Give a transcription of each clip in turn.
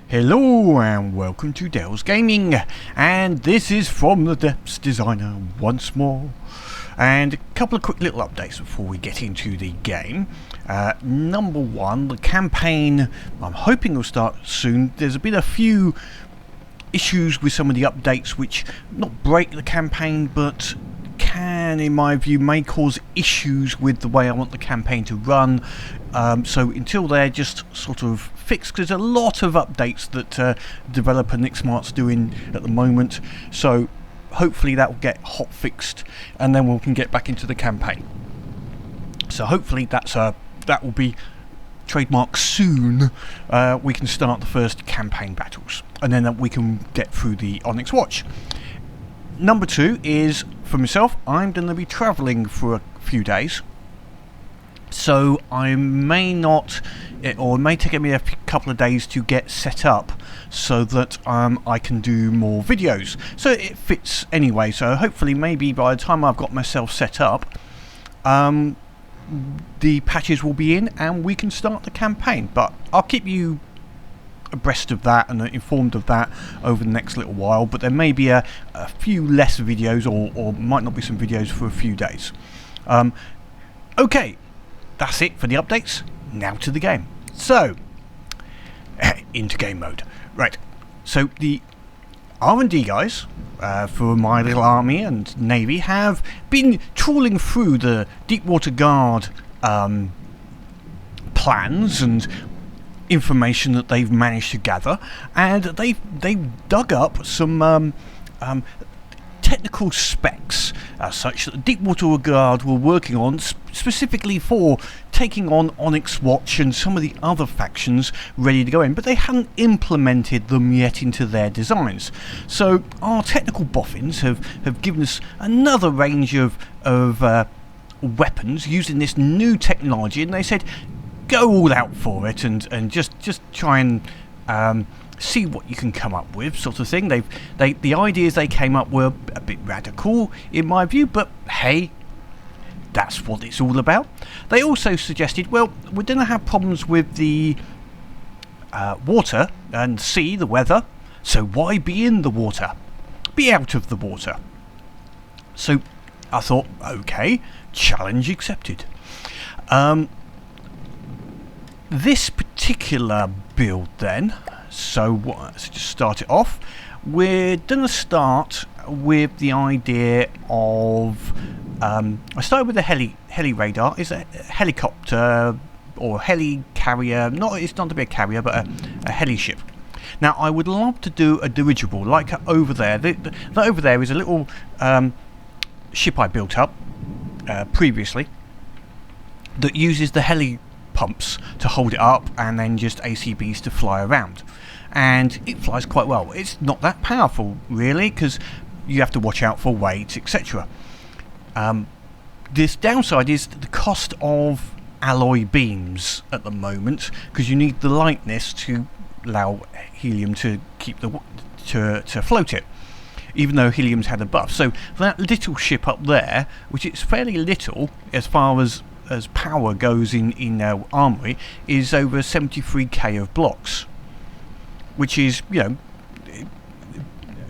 Hello and welcome to Dell's Gaming, and this is from the Depths Designer once more. And a couple of quick little updates before we get into the game. Number one, the campaign, I'm hoping will start soon. There's been a few issues with some of the updates which not break the campaign but can, in my view, may cause issues with the way I want the campaign to run. So until they're just sort of fixed, because there's a lot of updates that developer Nick Smart's doing at the moment, so hopefully that will get hot fixed and then we can get back into the campaign. So hopefully that will be trademarked soon. We can start the first campaign battles and then we can get through the Onyx Watch. Number two is, for myself, I'm going to be travelling for a few days, so I may not, or it may take me a couple of days to get set up so that I can do more videos. So it fits anyway, so hopefully maybe by the time I've got myself set up, the patches will be in and we can start the campaign. But I'll keep you abreast of that and informed of that over the next little while, but there may be a few less videos or might not be some videos for a few days. Okay, that's it for the updates. Now to the game. So into game mode. Right, so the R&D guys for my little army and navy have been trawling through the Deepwater Guard plans and information that they've managed to gather, and they've dug up some technical specs such that the Deepwater Guard were working on specifically for taking on Onyx Watch and some of the other factions ready to go in, but they hadn't implemented them yet into their designs. So our technical boffins have given us another range of weapons using this new technology, and they said go all out for it and just try and see what you can come up with, sort of thing. The ideas they came up were a bit radical in my view, but hey, that's what it's all about. They also suggested, well, we're going to have problems with the water and sea, the weather, so why be in the water? Be out of the water. So I thought, okay, challenge accepted. This particular build then, so let's just start it off. We're going to start with the idea of, I started with the heli radar. It's a helicopter or heli carrier, it's not to be a carrier but a heli ship. Now I would love to do a dirigible like over there. That over there is a little ship I built up previously that uses the heli pumps to hold it up and then just ACBs to fly around, and it flies quite well. It's not that powerful really because you have to watch out for weight, etc. This downside is the cost of alloy beams at the moment, because you need the lightness to allow helium to keep to float it, even though helium's had a buff. So that little ship up there, which is fairly little as far as power goes in our armory, is over 73k of blocks, which is, you know,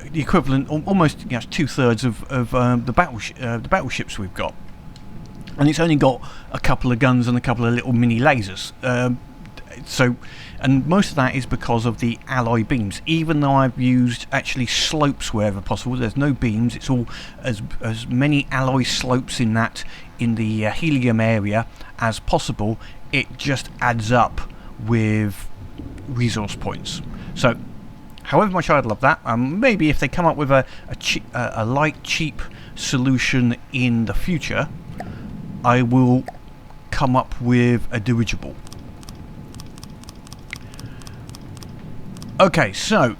the equivalent, almost, you know, 2/3 of the battleships we've got, and it's only got a couple of guns and a couple of little mini lasers. So, and most of that is because of the alloy beams. Even though I've used actually slopes wherever possible, there's no beams. It's all as many alloy slopes in the helium area as possible. It just adds up with resource points. So, however much I'd love that, maybe if they come up with a light, cheap solution in the future, I will come up with a dirigible. Okay, so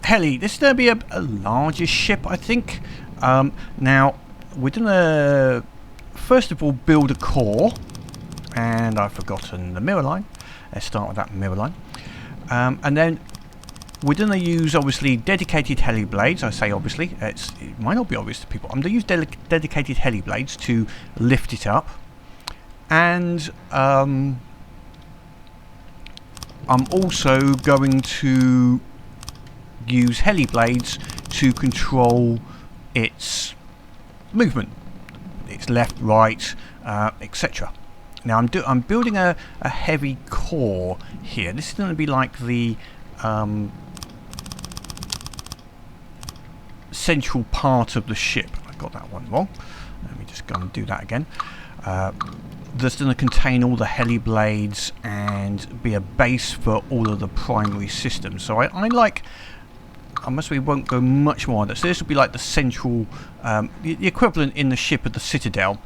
heli. This is going to be a larger ship, I think. Now we're going to first of all build a core, and I've forgotten the mirror line. Let's start with that mirror line, and then we're going to use obviously dedicated heli blades. I say obviously, it might not be obvious to people. I'm going to use dedicated heli blades to lift it up, and I'm also going to use heli blades to control its movement, its left, right, etc. Now I'm building a heavy core here. This is going to be like the central part of the ship. I got that one wrong. Let me just go and do that again. That's going to contain all the heli blades and be a base for all of the primary systems. So I must won't go much more on this. So this will be like the central, the equivalent in the ship of the Citadel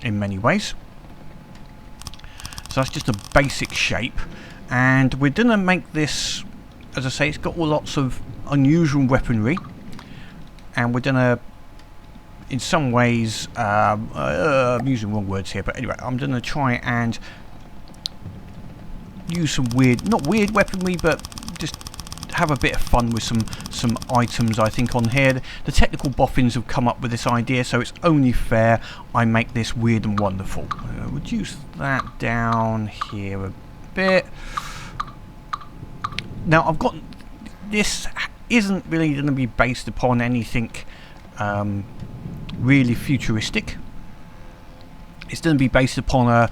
in many ways. So that's just a basic shape, and we're going to make this, as I say, it's got lots of unusual weaponry, and we're going to, in some ways, I'm using wrong words here, but anyway, I'm going to try and use some weird, not weird weaponry, but just have a bit of fun with some items, I think, on here. The technical boffins have come up with this idea, so it's only fair I make this weird and wonderful. Reduce that down here a bit. Now, I've got... This isn't really going to be based upon anything really futuristic. It's going to be based upon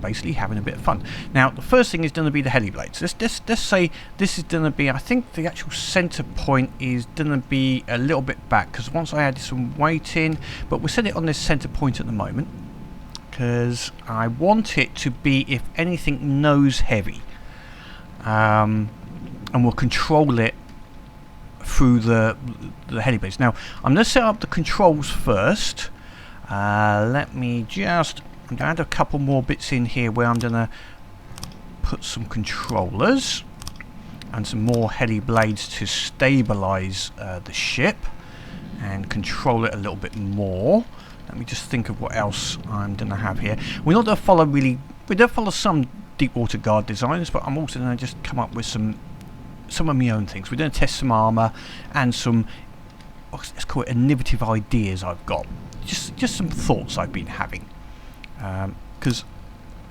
basically having a bit of fun. Now, the first thing is going to be the heli blades. Let's say this is going to be, I think the actual center point is going to be a little bit back, because once I added some weight in, but we'll set it on this center point at the moment, because I want it to be, if anything, nose heavy, and we'll control it through the heli blades. Now, I'm going to set up the controls first. Let me just... I'm going to add a couple more bits in here where I'm going to put some controllers and some more heli blades to stabilize the ship and control it a little bit more. Let me just think of what else I'm going to have here. We're not going to follow really... We're going to follow some deep water guard designs, but I'm also going to just come up with some of my own things. We're going to test some armor and some, let's call it, innovative ideas I've got. Just some thoughts I've been having. Because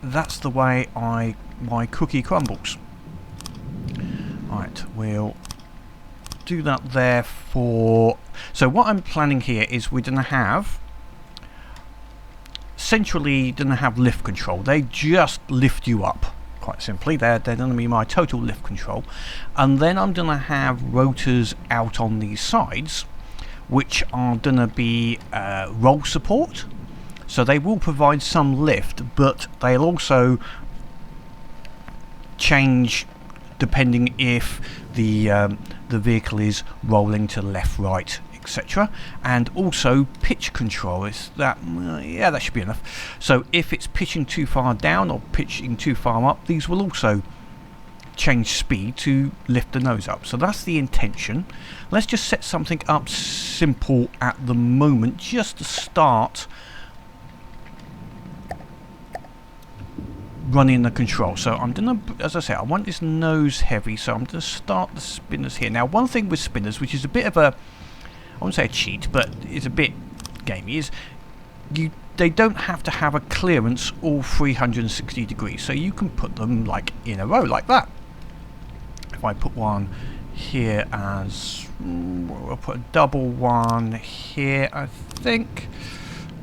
that's the way my cookie crumbles. Right, we'll do that there for... So what I'm planning here is we're going to have... Centrally, going to have lift control. They just lift you up, quite simply. They're going to be my total lift control. And then I'm going to have rotors out on these sides, which are going to be roll support. So they will provide some lift, but they'll also change depending if the vehicle is rolling to left, right, etc. And also pitch control. Is that yeah, that should be enough. So if it's pitching too far down or pitching too far up, these will also change speed to lift the nose up. So that's the intention. Let's just set something up simple at the moment, just to start running the control. So I'm gonna, as I say, I want this nose heavy, so I'm gonna start the spinners here. Now, one thing with spinners, which is a bit of a, I wouldn't say a cheat, but it's a bit gamey, is they don't have to have a clearance all 360 degrees, so you can put them like in a row like that. If I put one here as, I'll put a double one here, I think,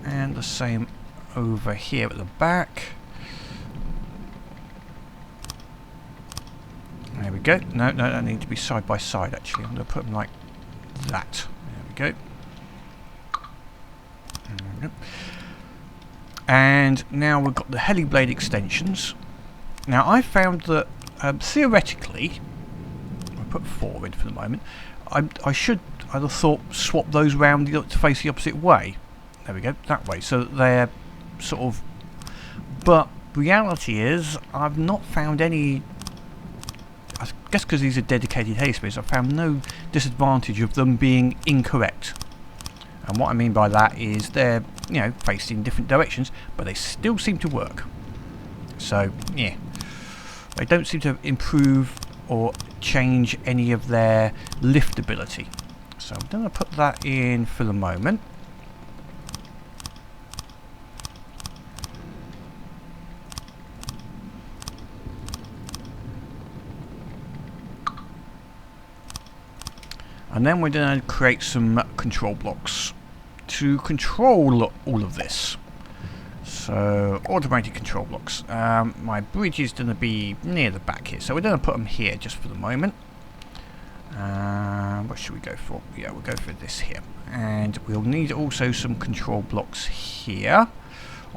and the same over here at the back. There we go. No, they need to be side by side, actually. I'm going to put them like that. There we go. And now we've got the heli blade extensions. Now, I found that theoretically, I'll put 4 in for the moment, I'd have thought swap those round to face the opposite way. There we go, that way. So that they're sort of... But reality is, I've not found any... I guess because these are dedicated heli spears, I've found no disadvantage of them being incorrect. And what I mean by that is they're, you know, faced in different directions, but they still seem to work. So, yeah. They don't seem to improve or change any of their liftability. So I'm going to put that in for the moment. And then we're going to create some control blocks to control all of this. So, automated control blocks. My bridge is going to be near the back here, so we're going to put them here just for the moment. What should we go for? Yeah, we'll go for this here. And we'll need also some control blocks here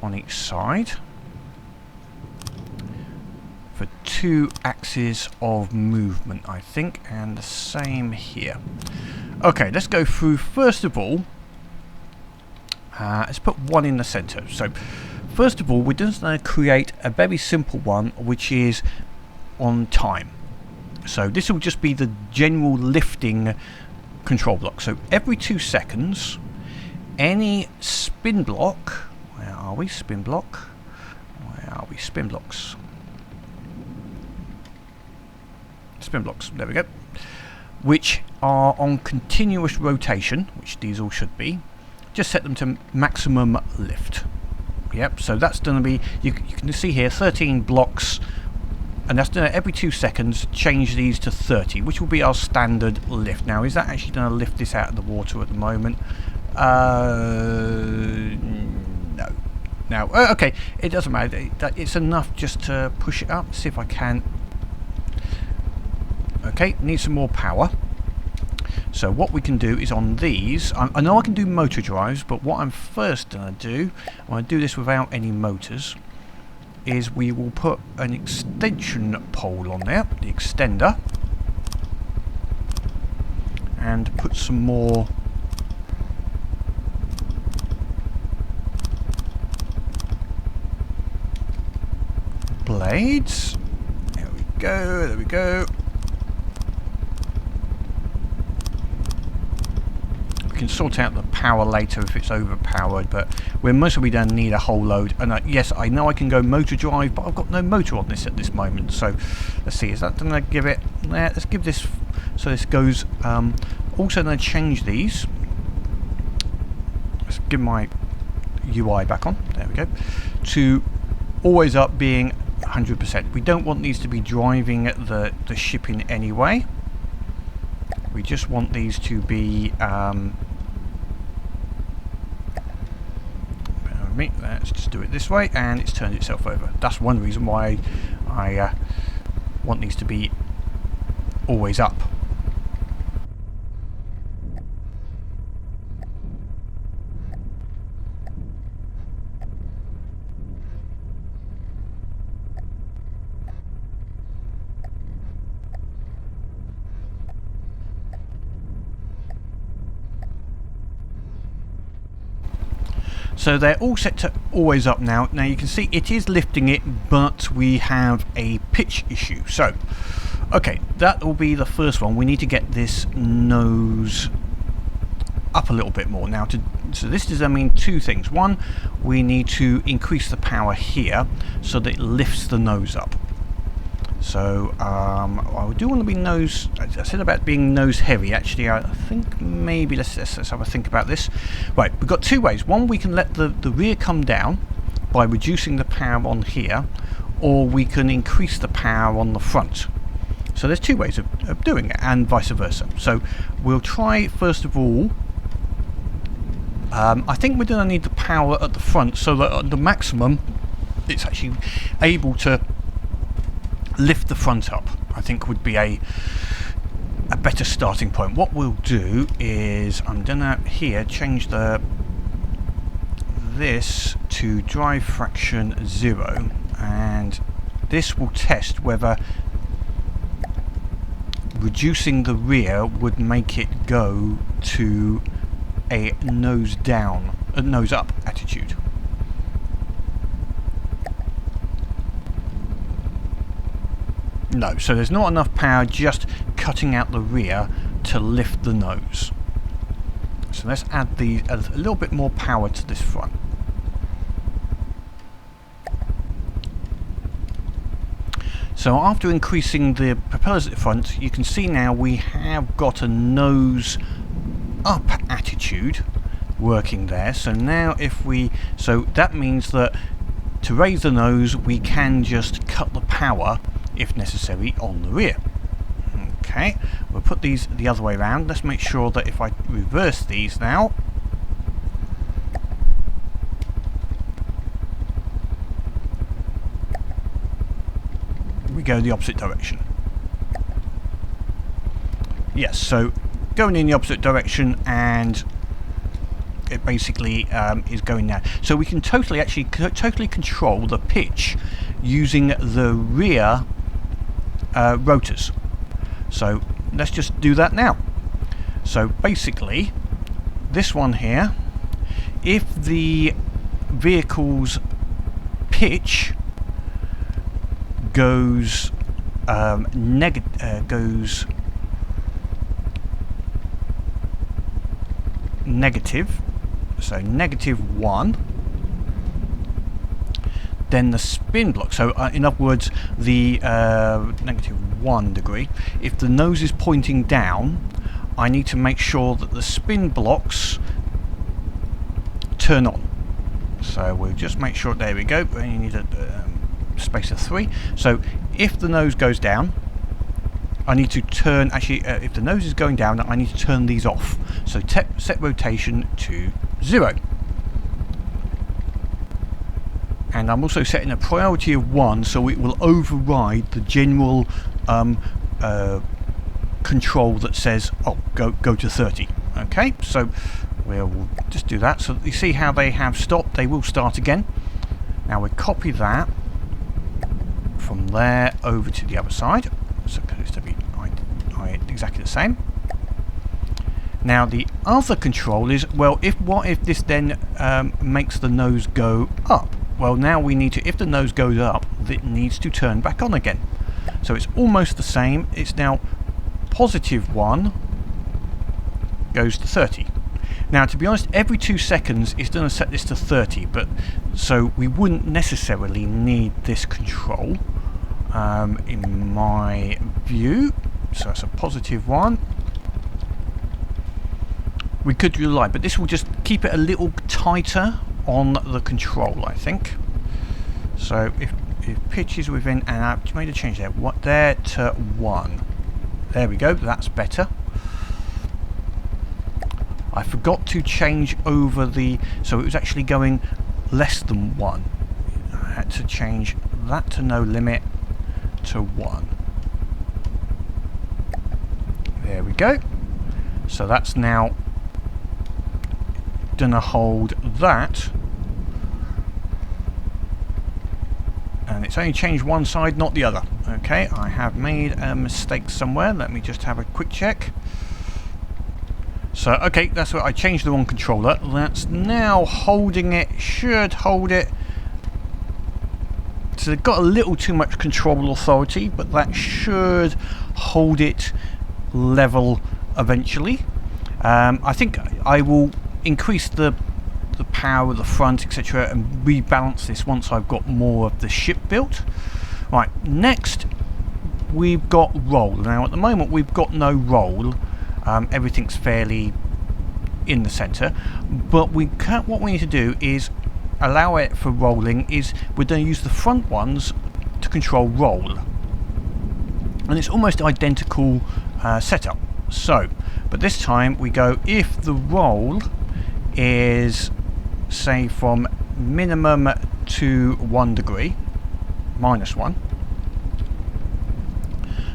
on each side for 2 axes of movement, I think, and the same here. Okay, let's go through. First of all, let's put one in the center. So first of all, we're just going to create a very simple one, which is on time. So this will just be the general lifting control block. So every 2 seconds, any spin block, where are we? Spin block, where are we? Spin blocks. Spin blocks, there we go, which are on continuous rotation, which these all should be. Just set them to maximum lift. Yep, so that's going to be, you can see here 13 blocks, and that's going to every 2 seconds change these to 30, which will be our standard lift. Now, is that actually going to lift this out of the water at the moment? No. Now, okay, it doesn't matter. It's enough just to push it up. See if I can. Okay, need some more power. So what we can do is on these, I know I can do motor drives, but what I'm first going to do, I'm going to do this without any motors, is we will put an extension pole on there, the extender, and put some more blades. There we go, there we go. Can sort out the power later if it's overpowered, but we're mostly going to need a whole load. And yes, I know I can go motor drive, but I've got no motor on this at this moment. So let's see, is that going to give it? Let's give this. So this goes. Also going to change these. Let's give my UI back on. There we go. To always up being 100%. We don't want these to be driving the ship in any way. We just want these to be. Let's just do it this way, and it's turned itself over. That's one reason why I want these to be always up. So they're all set to always up now. Now you can see it is lifting it, but we have a pitch issue. So, okay, that will be the first one. We need to get this nose up a little bit more. Now, so this does, I mean, 2 things. One, we need to increase the power here so that it lifts the nose up. So I do want to be nose. I said about being nose heavy. Actually, I think maybe let's have a think about this. Right, we've got 2 ways. One, we can let the rear come down by reducing the power on here, or we can increase the power on the front. So there's 2 ways of doing it, and vice versa. So we'll try first of all. I think we're going to need the power at the front so that at the maximum, it's actually able to lift the front up. I think would be a better starting point. What we'll do is I'm gonna here change this to drive fraction 0, and this will test whether reducing the rear would make it go to a nose up attitude. No, so there's not enough power just cutting out the rear to lift the nose. So let's add a little bit more power to this front. So after increasing the propellers at the front, you can see now we have got a nose up attitude working there. So now so that means that to raise the nose we can just cut the power if necessary on the rear. Okay, we'll put these the other way around. Let's make sure that if I reverse these now, we go the opposite direction. Yes, so going in the opposite direction, and it basically is going now. So we can totally control the pitch using the rear rotors. So let's just do that now. So basically, this one here, if the vehicle's pitch goes negative, so -1, then the spin block, so in other words, the -1 degree, if the nose is pointing down, I need to make sure that the spin blocks turn on. So we'll just make sure, there we go, we need a space of 3. So if the nose goes down, I need to turn, if the nose is going down, I need to turn these off. So set rotation to 0. And I'm also setting a priority of 1, so it will override the general control that says, oh, go to 30. Okay, so we'll just do that. So you see how they have stopped, they will start again. Now we copy that from there over to the other side. So it's to be exactly the same. Now the other control is, well, what if this then makes the nose go up? Well, now we need to, if the nose goes up, it needs to turn back on again. So it's almost the same. It's now +1 goes to 30. Now, to be honest, every 2 seconds it's going to set this to 30, but so we wouldn't necessarily need this control in my view. So that's a +1. We could rely, but this will just keep it a little tighter on the control, I think. So if pitch is within, and I've made a change there, there to 1. There we go, that's better. I forgot to change over so it was actually going less than 1. I had to change that to no limit to 1. There we go. So that's now gonna hold that, and it's only changed one side, not the other. Okay, I have made a mistake somewhere. Let me just have a quick check. So okay, that's what I changed the wrong controller. That's now holding it, should hold it. So they've got a little too much control authority, but that should hold it level eventually. I think I will increase the power of the front, etc., and rebalance this once I've got more of the ship built. Right, next we've got roll. Now at the moment we've got no roll. Everything's fairly in the center, but what we need to do is allow it for rolling. We're going to use the front ones to control roll, and it's almost identical setup. So, but this time we go, if the roll is, say, from minimum to 1 degree, -1.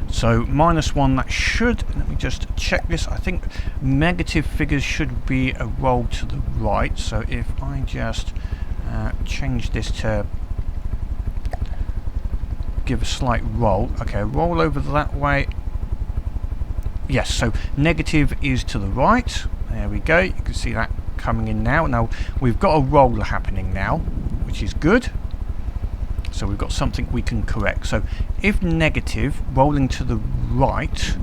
So -1, that should, let me just check this, I think negative figures should be a roll to the right. So if I just change this to give a slight roll, okay, roll over that way. Yes, so negative is to the right. There we go, you can see that coming in now. Now we've got a roll happening now, which is good. So we've got something we can correct. So if negative, rolling to the right,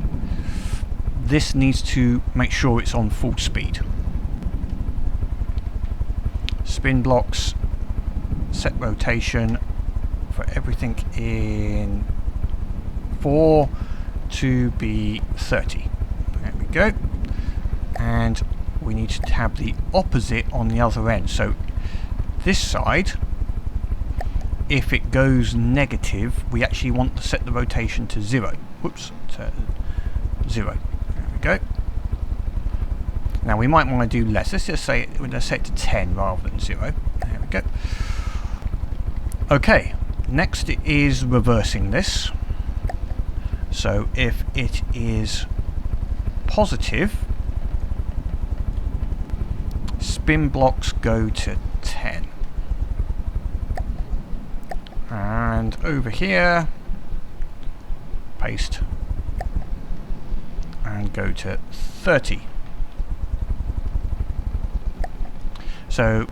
this needs to make sure it's on full speed. Spin blocks, set rotation for everything in 4 to be 30. There we go. And we need to have the opposite on the other end. So this side, if it goes negative, we actually want to set the rotation to 0. Whoops. 0. There we go. Now we might want to do less. Let's just say let's set it to 10 rather than 0. There we go. Okay, next is reversing this. So if it is positive, spin blocks go to 10. And over here, paste and go to 30. So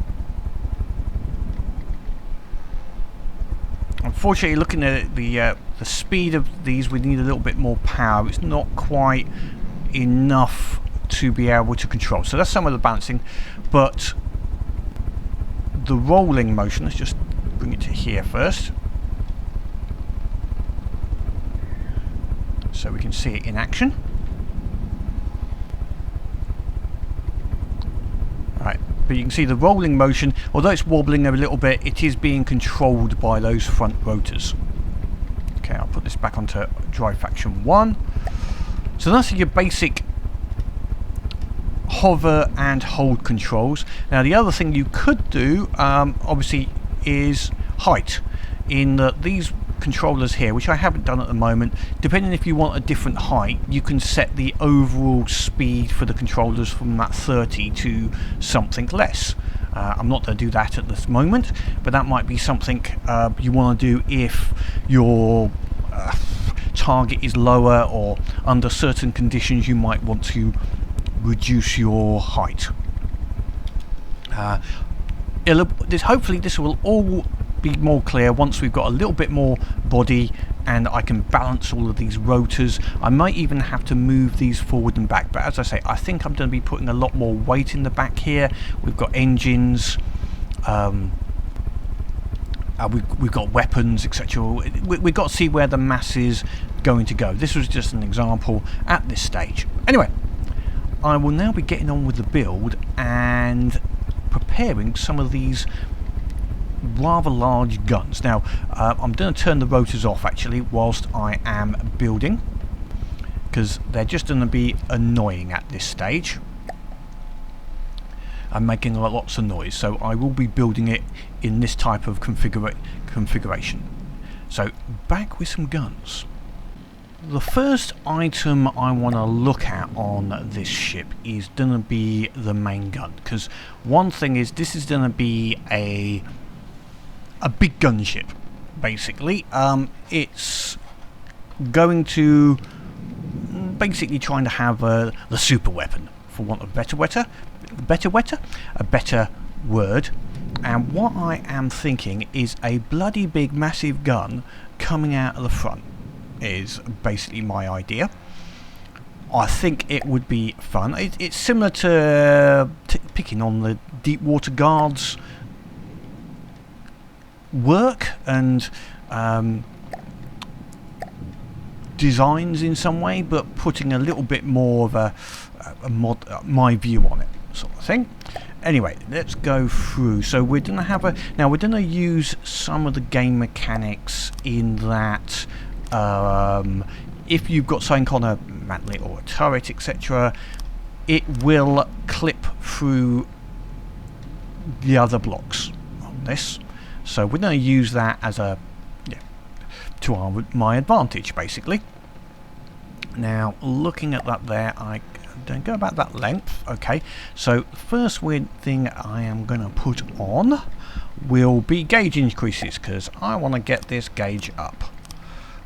unfortunately, looking at the speed of these, we need a little bit more power. It's not quite enough to be able to control. So that's some of the balancing, but the rolling motion, let's just bring it to here first so we can see it in action. Right, but you can see the rolling motion, although it's wobbling a little bit, it is being controlled by those front rotors. Okay, I'll put this back onto drive faction 1. So that's your basic hover and hold controls. Now the other thing you could do, obviously, is height. In these controllers here, which I haven't done at the moment, depending if you want a different height, you can set the overall speed for the controllers from that 30 to something less. I'm not going to do that at this moment, but that might be something you want to do if your target is lower, or under certain conditions you might want to reduce your height. Hopefully this will all be more clear once we've got a little bit more body and I can balance all of these rotors. I might even have to move these forward and back, but as I say, I think I'm going to be putting a lot more weight in the back here. We've got engines, we've got weapons, etc. We've got to see where the mass is going to go. This was just an example at this stage. Anyway, I will now be getting on with the build and preparing some of these rather large guns. Now I'm going to turn the rotors off actually whilst I am building, because they're just going to be annoying at this stage. I'm making lots of noise, so I will be building it in this type of configuration. So back with some guns. The first item I want to look at on this ship is going to be the main gun, because one thing is this is going to be a big gunship, basically. It's going to basically trying to have the super weapon, for want of a better word. And what I am thinking is a bloody big massive gun coming out of the front is basically my idea. I think it would be fun. It's similar to picking on the deep water guards work and designs in some way, but putting a little bit more of my view on it, sort of thing. Anyway, let's go through. So we're going to have we're going to use some of the game mechanics in that if you've got something on a mantlet or a turret, etc., it will clip through the other blocks on this. So we're going to use that as to my advantage, basically. Now, looking at that there, I don't go about that length. Okay, so the first weird thing I am going to put on will be gauge increases, because I want to get this gauge up.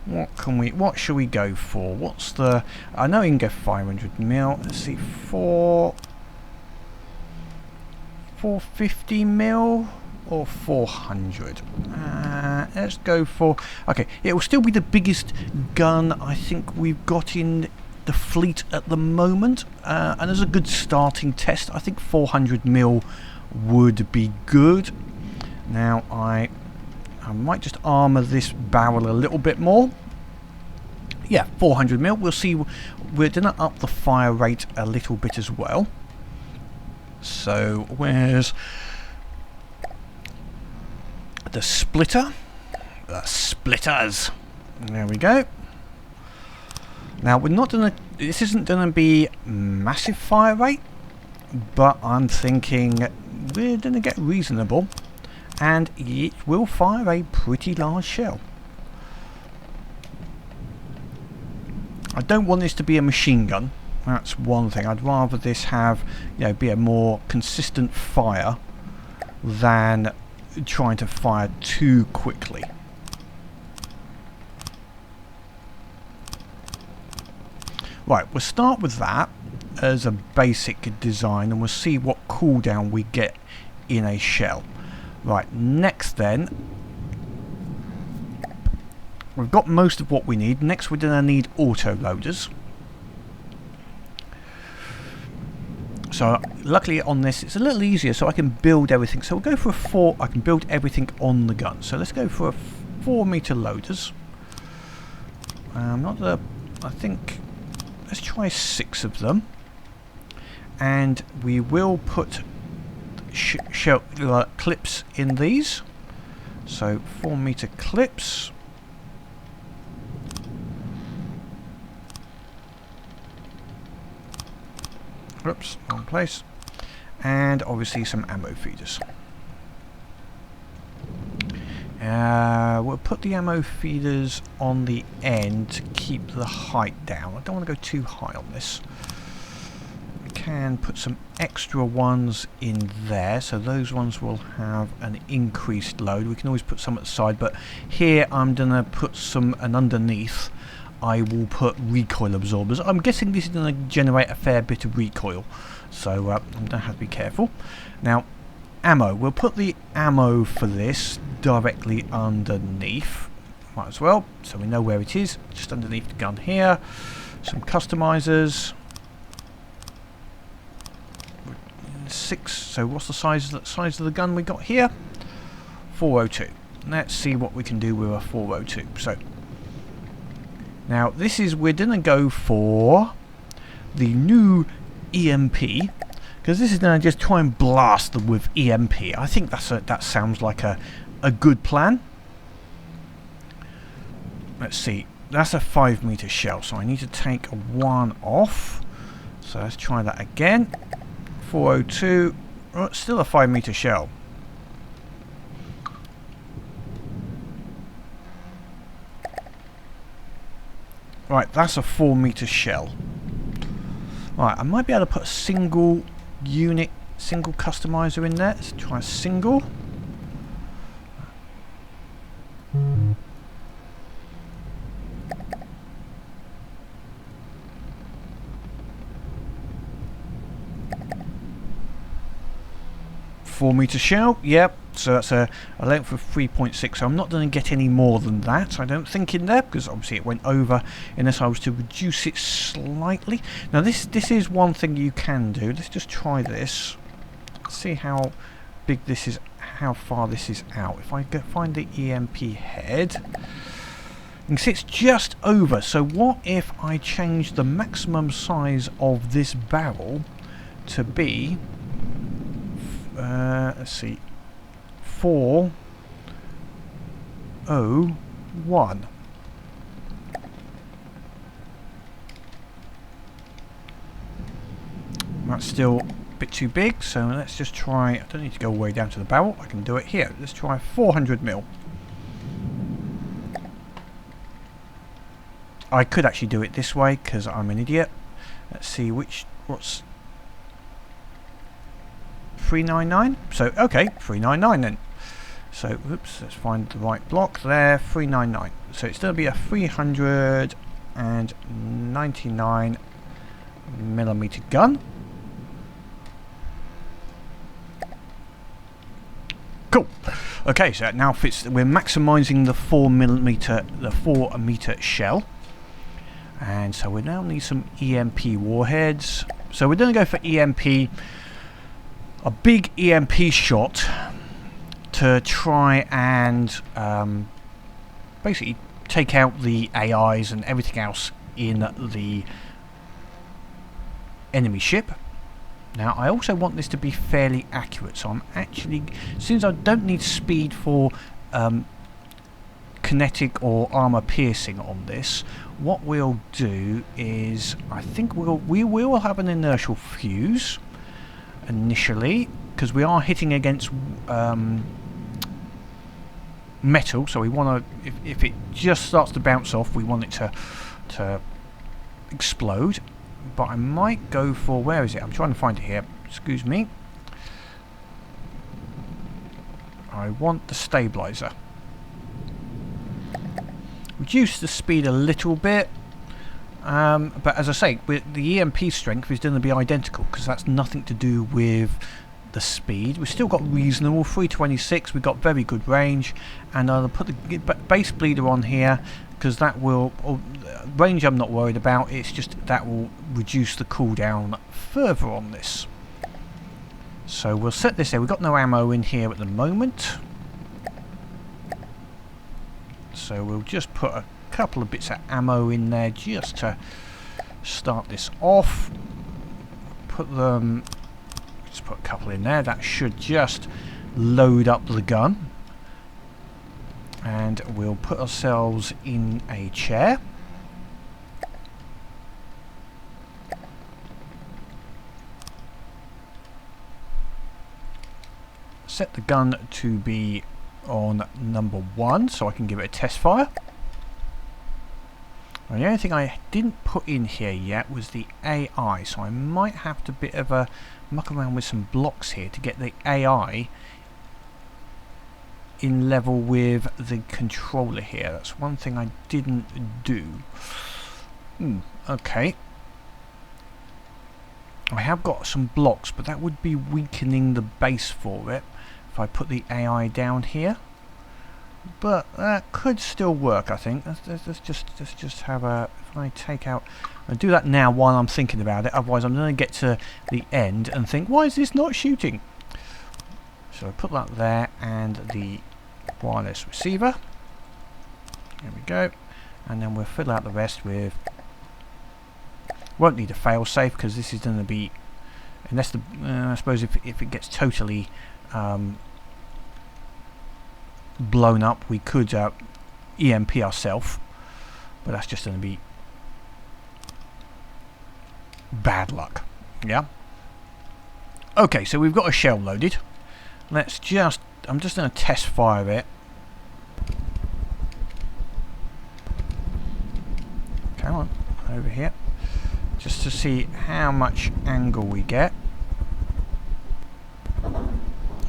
What should we go for? What's the, I know you can go 500 mil. Let's see, 450 mil or 400. Let's go for, okay, it will still be the biggest gun I think we've got in the fleet at the moment, and as a good starting test, I think 400 mil would be good. Now I might just armour this barrel a little bit more. Yeah, 400 mil. We'll see. We're going to up the fire rate a little bit as well. So where's the splitter? The splitters. There we go. Now we're not gonna. This isn't gonna be massive fire rate, but I'm thinking we're gonna get reasonable, and it will fire a pretty large shell. I don't want this to be a machine gun. That's one thing. I'd rather this have, be a more consistent fire than trying to fire too quickly. Right, we'll start with that as a basic design, and we'll see what cooldown we get in a shell. Right, next then, we've got most of what we need. Next we're going to need auto loaders. So luckily on this it's a little easier, so I can build everything. So we'll go for a 4, I can build everything on the gun. So let's go for a 4-meter loaders. I think, let's try 6 of them. And we will put clips in these. So 4-meter clips. Oops, wrong place. And obviously some ammo feeders. We'll put the ammo feeders on the end to keep the height down. I don't want to go too high on this. We can put some extra ones in there, so those ones will have an increased load. We can always put some at the side, but here I'm going to put some, and underneath I will put recoil absorbers. I'm guessing this is going to generate a fair bit of recoil, so I'm going to have to be careful. Now, ammo. We'll put the ammo for this directly underneath. Might as well, so we know where it is. Just underneath the gun here. Some customizers. 6. So what's the size of the gun we got here? 402. Let's see what we can do with a 402. So now this is, we're gonna go for the new EMP, because this is gonna just try and blast them with EMP. I think that sounds like a good plan. Let's see, that's a 5-meter shell, so I need to take 1 off. So let's try that again. 402. Oh, it's still a 5-meter shell. Right, that's a 4-meter shell. Right, I might be able to put a single unit, single customizer in there. Let's try a single. Four-meter shell, yep. So that's a length of 3.6. So I'm not going to get any more than that, I don't think, in there, because obviously it went over unless I was to reduce it slightly. Now this is one thing you can do. Let's just try this. See how big this is, how far this is out. If I find the EMP head, you can see it's just over. So what if I change the maximum size of this barrel to be, let's see, 401. That's still a bit too big, so let's just try, I don't need to go all the way down to the barrel, I can do it here. Let's try 400 mil. I could actually do it this way because I'm an idiot. Let's see what's 399. So okay, 399 then. So oops, let's find the right block there. 399. So it's going to be a 399 millimeter gun. Cool. Okay, so it now fits. We're maximizing the 4 meter shell. And so we now need some EMP warheads. So we're going to go for EMP, a big EMP shot to try and basically take out the AIs and everything else in the enemy ship. Now I also want this to be fairly accurate, so I'm actually, since I don't need speed for kinetic or armor piercing on this, what we'll do is, I think we will have an inertial fuse initially, because we are hitting against metal, so we want to, if it just starts to bounce off, we want it to explode. But I might go for, where is it? I'm trying to find it here. Excuse me. I want the stabilizer. Reduce the speed a little bit, but as I say, the EMP strength is going to be identical because that's nothing to do with the speed. We've still got reasonable 326. We've got very good range, and I'll put the base bleeder on here because that will range. I'm not worried about. It's just that will reduce the cooldown further on this. So we'll set this there. We've got no ammo in here at the moment. So we'll just put a couple of bits of ammo in there just to start this off. Just put a couple in there. That should just load up the gun. And we'll put ourselves in a chair. Set the gun to be on number 1 so I can give it a test fire. And the only thing I didn't put in here yet was the AI, so I might have to bit of a muck around with some blocks here to get the AI in level with the controller here. That's one thing I didn't do. Okay. I have got some blocks, but that would be weakening the base for it if I put the AI down here. But that could still work, I think. Let's just have a... If I take out... I'll do that now while I'm thinking about it, otherwise I'm going to get to the end and think, why is this not shooting? So I put that there, and the wireless receiver. There we go. And then we'll fill out the rest with... Won't need a fail-safe, because this is going to be... Unless the... I suppose if it gets totally... blown up, we could EMP ourselves, but that's just going to be bad luck. Yeah. Okay, so we've got a shell loaded. Let's just... I'm just going to test fire it. Come on, over here, just to see how much angle we get.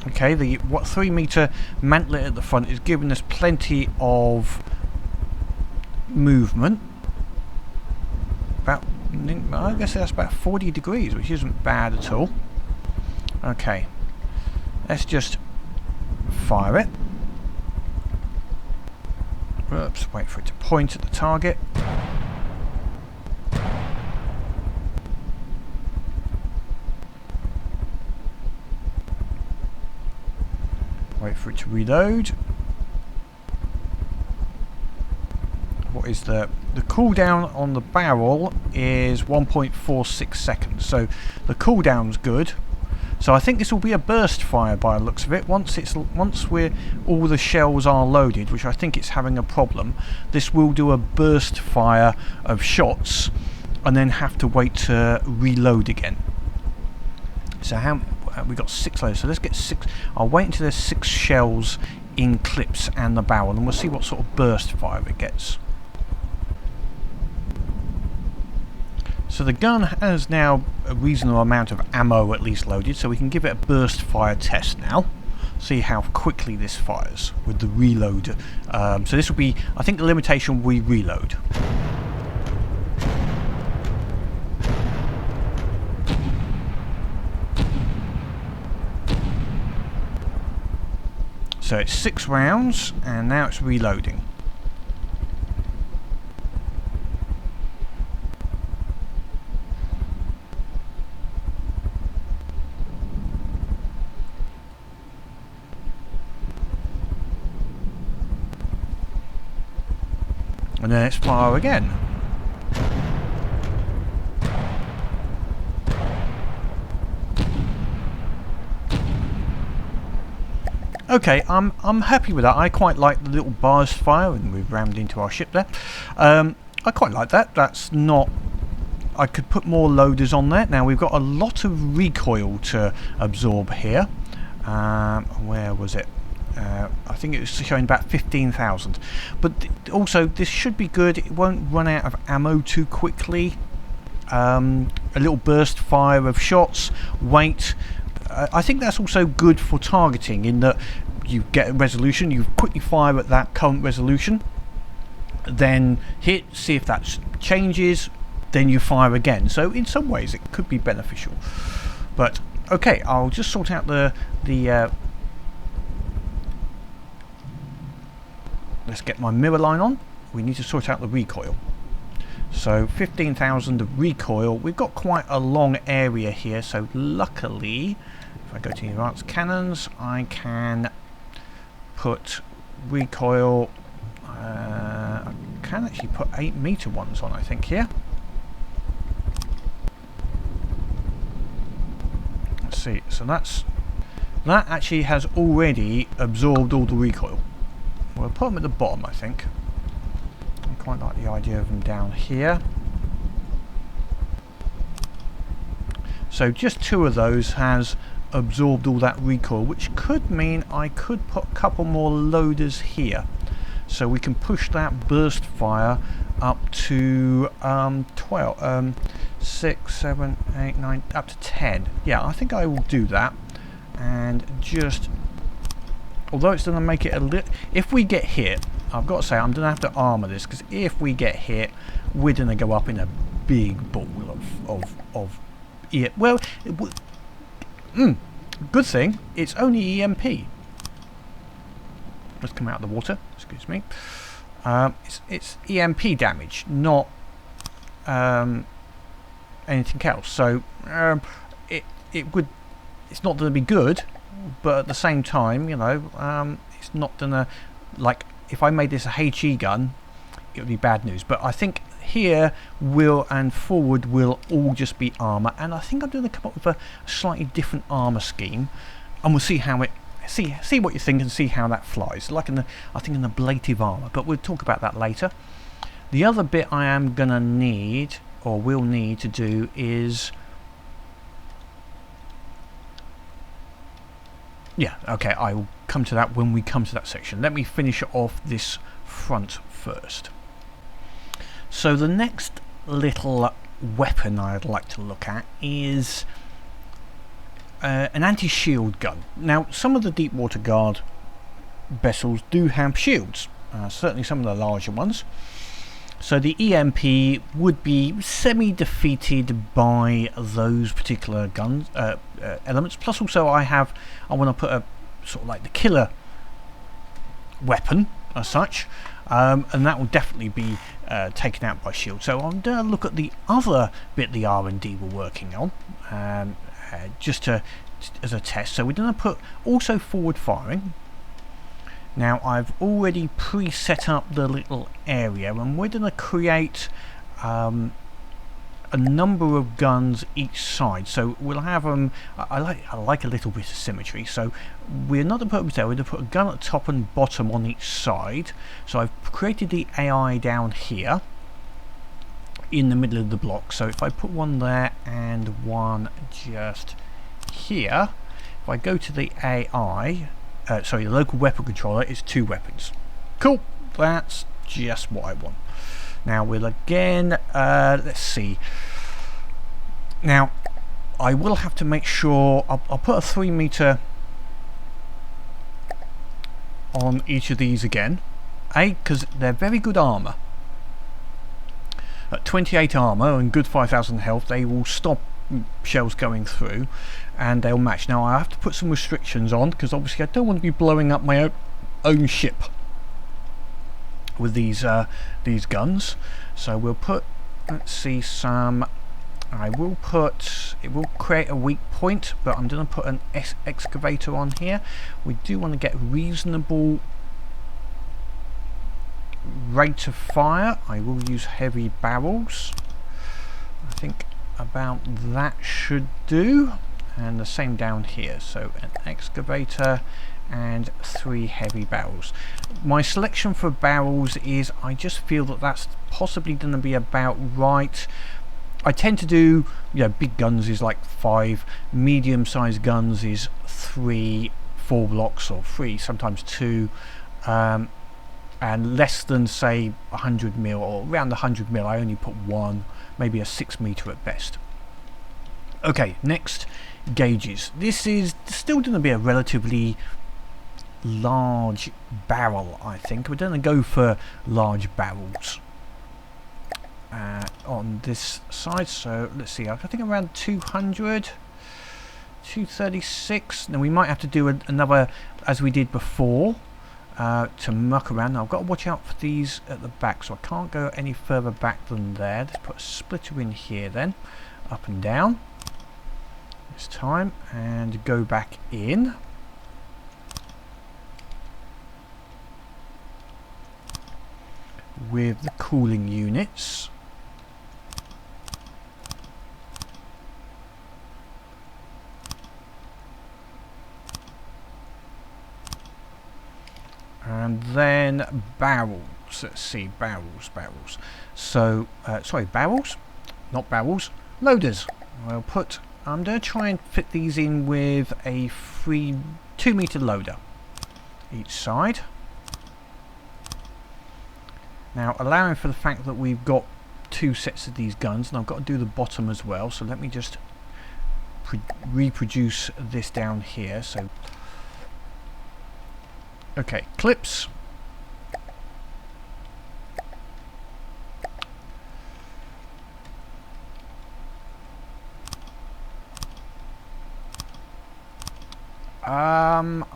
Okay, the 3 meter mantlet at the front is giving us plenty of movement. About, I guess that's about 40 degrees, which isn't bad at all. Okay, let's just fire it. Oops, wait for it to point at the target. Wait for it to reload. What is the cooldown on the barrel is 1.46 seconds. So the cooldown's good. So I think this will be a burst fire by the looks of it. Once all the shells are loaded, which I think it's having a problem, this will do a burst fire of shots and then have to wait to reload again. So how we got 6 loads, so let's get 6. I'll wait until there's 6 shells in clips and the barrel, and we'll see what sort of burst fire it gets. So the gun has now a reasonable amount of ammo at least loaded, so we can give it a burst fire test now. See how quickly this fires with the reload. So this will be, I think the limitation will be reload. So it's 6 rounds, and now it's reloading. And then let's fire again. Okay, I'm happy with that. I quite like the little burst fire, and we've rammed into our ship there. I quite like that. That's not... I could put more loaders on there. Now we've got a lot of recoil to absorb here. Where was it? I think it was showing about 15,000. But also this should be good. It won't run out of ammo too quickly. A little burst fire of shots, weight. I think that's also good for targeting in that you get a resolution, you quickly fire at that current resolution, then hit, see if that changes, then you fire again. So in some ways it could be beneficial. But okay, I'll just sort out the let's get my mirror line on. We need to sort out the recoil. So 15,000 of recoil. We've got quite a long area here, so luckily if I go to advanced cannons I can put recoil. I can actually put 8-meter ones on, I think, here. Let's see, so that actually has already absorbed all the recoil. We'll put them at the bottom, I think. I quite like the idea of them down here. So just 2 of those has absorbed all that recoil, which could mean I could put a couple more loaders here. So we can push that burst fire up to 12, 6, 7, 8, 9, up to 10. Yeah, I think I will do that. And just, although it's going to make it a little, if we get hit, I've got to say I'm going to have to armor this, because if we get hit, we're going to go up in a big ball of yeah, well, good thing it's only EMP. Let's come out of the water, excuse me. It's EMP damage, not anything else. So it's not going to be good, but at the same time, you know, it's not going to, like, if I made this a HE gun, it would be bad news. But I think here and forward will all just be armor, and I think I'm going to come up with a slightly different armor scheme, and we'll see how it. See what you think and see how that flies. Like I think an ablative armor, but we'll talk about that later. The other bit I am gonna need, or will need to do, is yeah, okay, I will come to that when we come to that section. Let me finish off this front first. So the next little weapon I'd like to look at is an anti-shield gun. Now, some of the deep water guard vessels do have shields, certainly some of the larger ones. So the EMP would be semi-defeated by those particular guns elements. Plus, also I want to put a sort of like the killer weapon as such, and that will definitely be taken out by shield. So I'm going to look at the other bit the R&D we're working on. Just as a test. So we're going to put also forward firing. Now I've already pre-set up the little area, and we're going to create a number of guns each side. So we'll have them. I like a little bit of symmetry. So we're not going to put them there. We're going to put a gun at top and bottom on each side. So I've created the AI down here in the middle of the block. So if I put one there and one just here, if I go to the AI, sorry, the local weapon controller, is 2 weapons. Cool, that's just what I want. Now we'll again, let's see. Now I will have to make sure I'll put a 3-meter on each of these again, because they're very good armor. At 28 armor and good 5,000 health, they will stop shells going through, and they'll match. Now I have to put some restrictions on, because obviously I don't want to be blowing up my own ship with these guns. So we'll put, let's see, some. It will create a weak point, but I'm going to put an excavator on here. We do want to get reasonable rate of fire. I will use heavy barrels. I think about that should do. and the same down here. So an excavator and 3 heavy barrels. My selection for barrels is, I just feel that that's possibly going to be about right. I tend to do, you know, big guns is like 5, medium sized guns is 3, 4 blocks, or 3, sometimes 2, and less than say 100 mil or around the 100 mil I only put 1, maybe a 6 meter at best. Okay, next, gauges. This is still going to be a relatively large barrel. I think we're going to go for large barrels on this side. So let's see, I think around 200, 236. Now we might have to do another, as we did before, to muck around. Now I've got to watch out for these at the back, so I can't go any further back than there. Let's put a splitter in here then, up and down this time, and go back in. With the cooling units. And then barrels. Let's see, barrels. So, sorry, barrels? Not barrels. Loaders. I'm going to try and fit these in with a 2 meter loader each side. Now, allowing for the fact that we've got 2 sets of these guns, and I've got to do the bottom as well, so let me just reproduce this down here. So, okay, clips.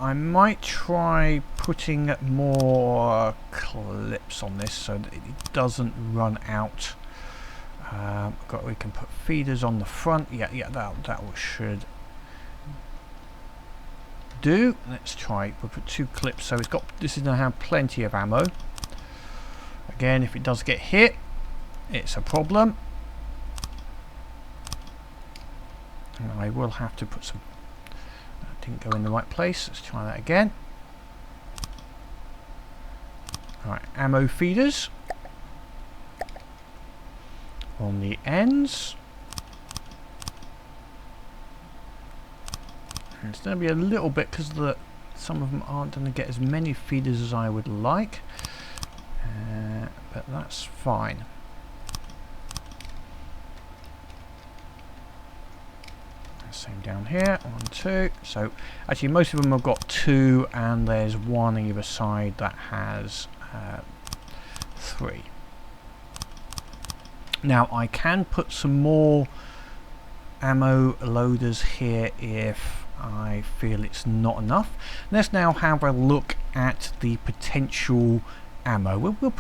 I might try putting more clips on this so that it doesn't run out. We can put feeders on the front. Yeah, that should do. Let's try. We'll put 2 clips, so this is going to have plenty of ammo. Again, if it does get hit, it's a problem. And I will have to put some. Didn't go in the right place. Let's try that again. Alright, ammo feeders on the ends. And it's going to be a little bit because some of them aren't going to get as many feeders as I would like, but that's fine. Same down here, 1, 2. So actually most of them have got 2, and there's 1 either side that has 3. Now I can put some more ammo loaders here if I feel it's not enough. Let's now have a look at the potential ammo. We'll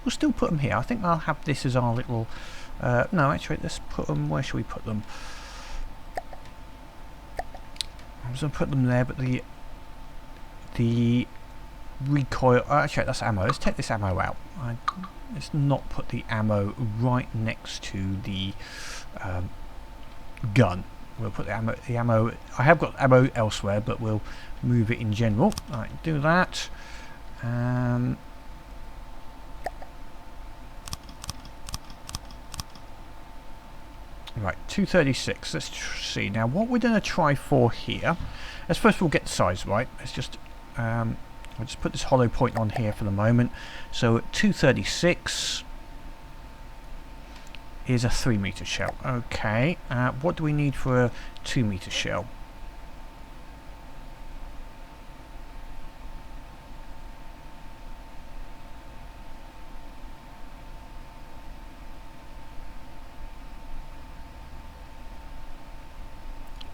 still put them here. I think I'll have this as our little no, actually let's put them, where should we put them? I was going to put them there, but the recoil, actually that's ammo. Let's take this ammo out. Let's not put the ammo right next to the gun. We'll put the ammo, I have got ammo elsewhere, but we'll move it in general. Alright, do that. Right, 236. Let's see now what we're going to try for here. Let's first of all get the size right. Let's just I'll just put this hollow point on here for the moment. So at 236 is a 3 meter shell. Okay, what do we need for a 2 meter shell?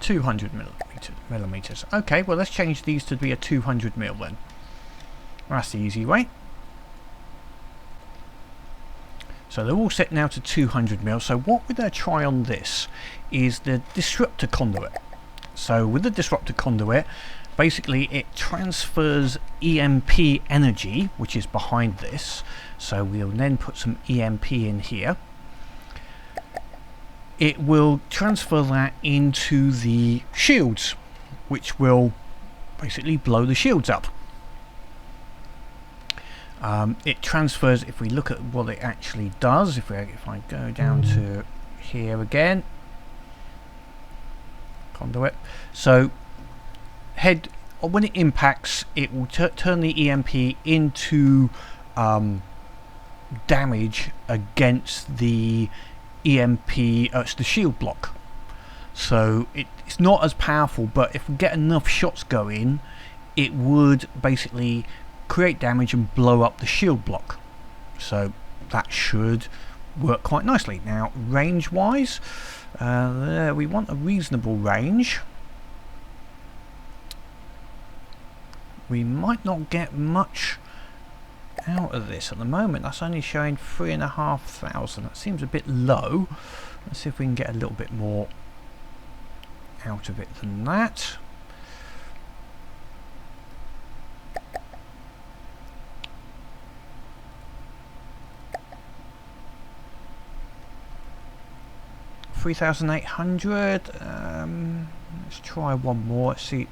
$200 millimeters. Okay, well let's change these to be a 200 mil then. That's the easy way. So they're all set now to 200 mil. So what we're going to try on this is the disruptor conduit. So with the disruptor conduit, basically it transfers EMP energy, which is behind this. So we'll then put some EMP in here. it will transfer that into the shields, which will basically blow the shields up. It transfers, if we look at what it actually does, if I go down to here again, conduit, so when it impacts, it will turn the EMP into damage against the EMP, it's the shield block. So it's not as powerful, but if we get enough shots going, it would basically create damage and blow up the shield block. So that should work quite nicely. Now, range wise, we want a reasonable range. We might not get much out of this at the moment. That's only showing 3,500. That seems a bit low. Let's see if we can get a little bit more out of it than that. $3,800. Let's try one more. Let's see.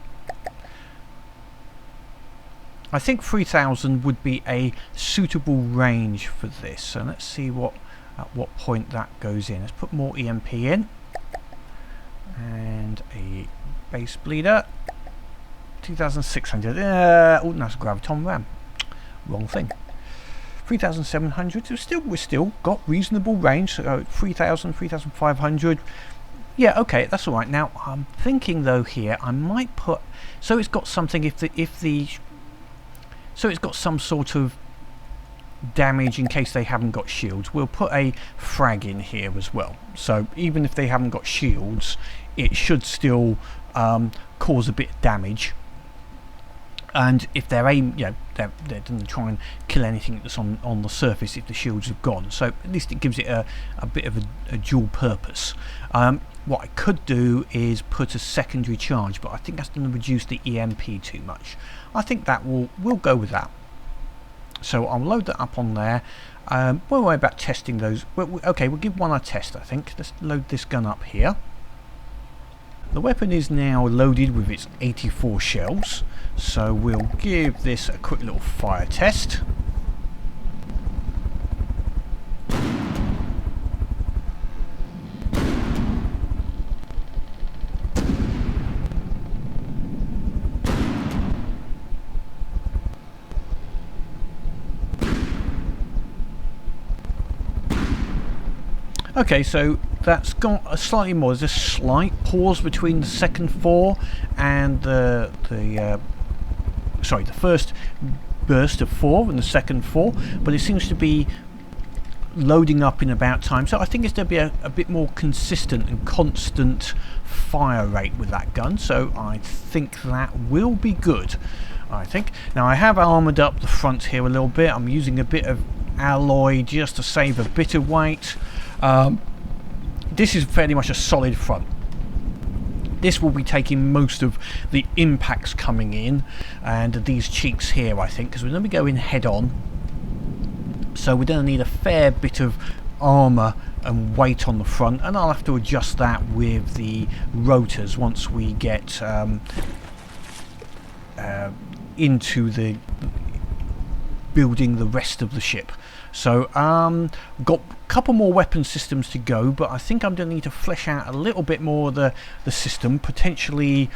I think 3,000 would be a suitable range for this. So let's see at what point that goes in. Let's put more EMP in and a base bleeder. 2,600. Oh, that's a graviton ram. Wrong thing. 3,700. We're still got reasonable range. So 3,000, 3,500. Yeah, okay, that's all right. Now I'm thinking though here I might put, so it's got something so it's got some sort of damage in case they haven't got shields. We'll put a frag in here as well. So even if they haven't got shields, it should still cause a bit of damage. And if they're they're going to try and kill anything that's on the surface if the shields have gone. So at least it gives it a bit of a dual purpose. What I could do is put a secondary charge, but I think that's going to reduce the EMP too much. I think that we'll go with that. So I'll load that up on there. We'll worry about testing those. Okay, we'll give one a test, I think. Let's load this gun up here. The weapon is now loaded with its 84 shells, so we'll give this a quick little fire test. Okay, so that's got a slightly more. There's a slight pause between the second 4 and the first burst of 4 and the second 4, but it seems to be loading up in about time. So I think it's going to be a bit more consistent and constant fire rate with that gun. So I think that will be good. I think. Now I have armoured up the front here a little bit. I'm using a bit of alloy just to save a bit of weight. This is fairly much a solid front. This will be taking most of the impacts coming in, and these cheeks here, I think, because we're going to be going head on. So we're going to need a fair bit of armour and weight on the front, and I'll have to adjust that with the rotors once we get into the building the rest of the ship. So got a couple more weapon systems to go, but I think I'm going to need to flesh out a little bit more of the system, potentially,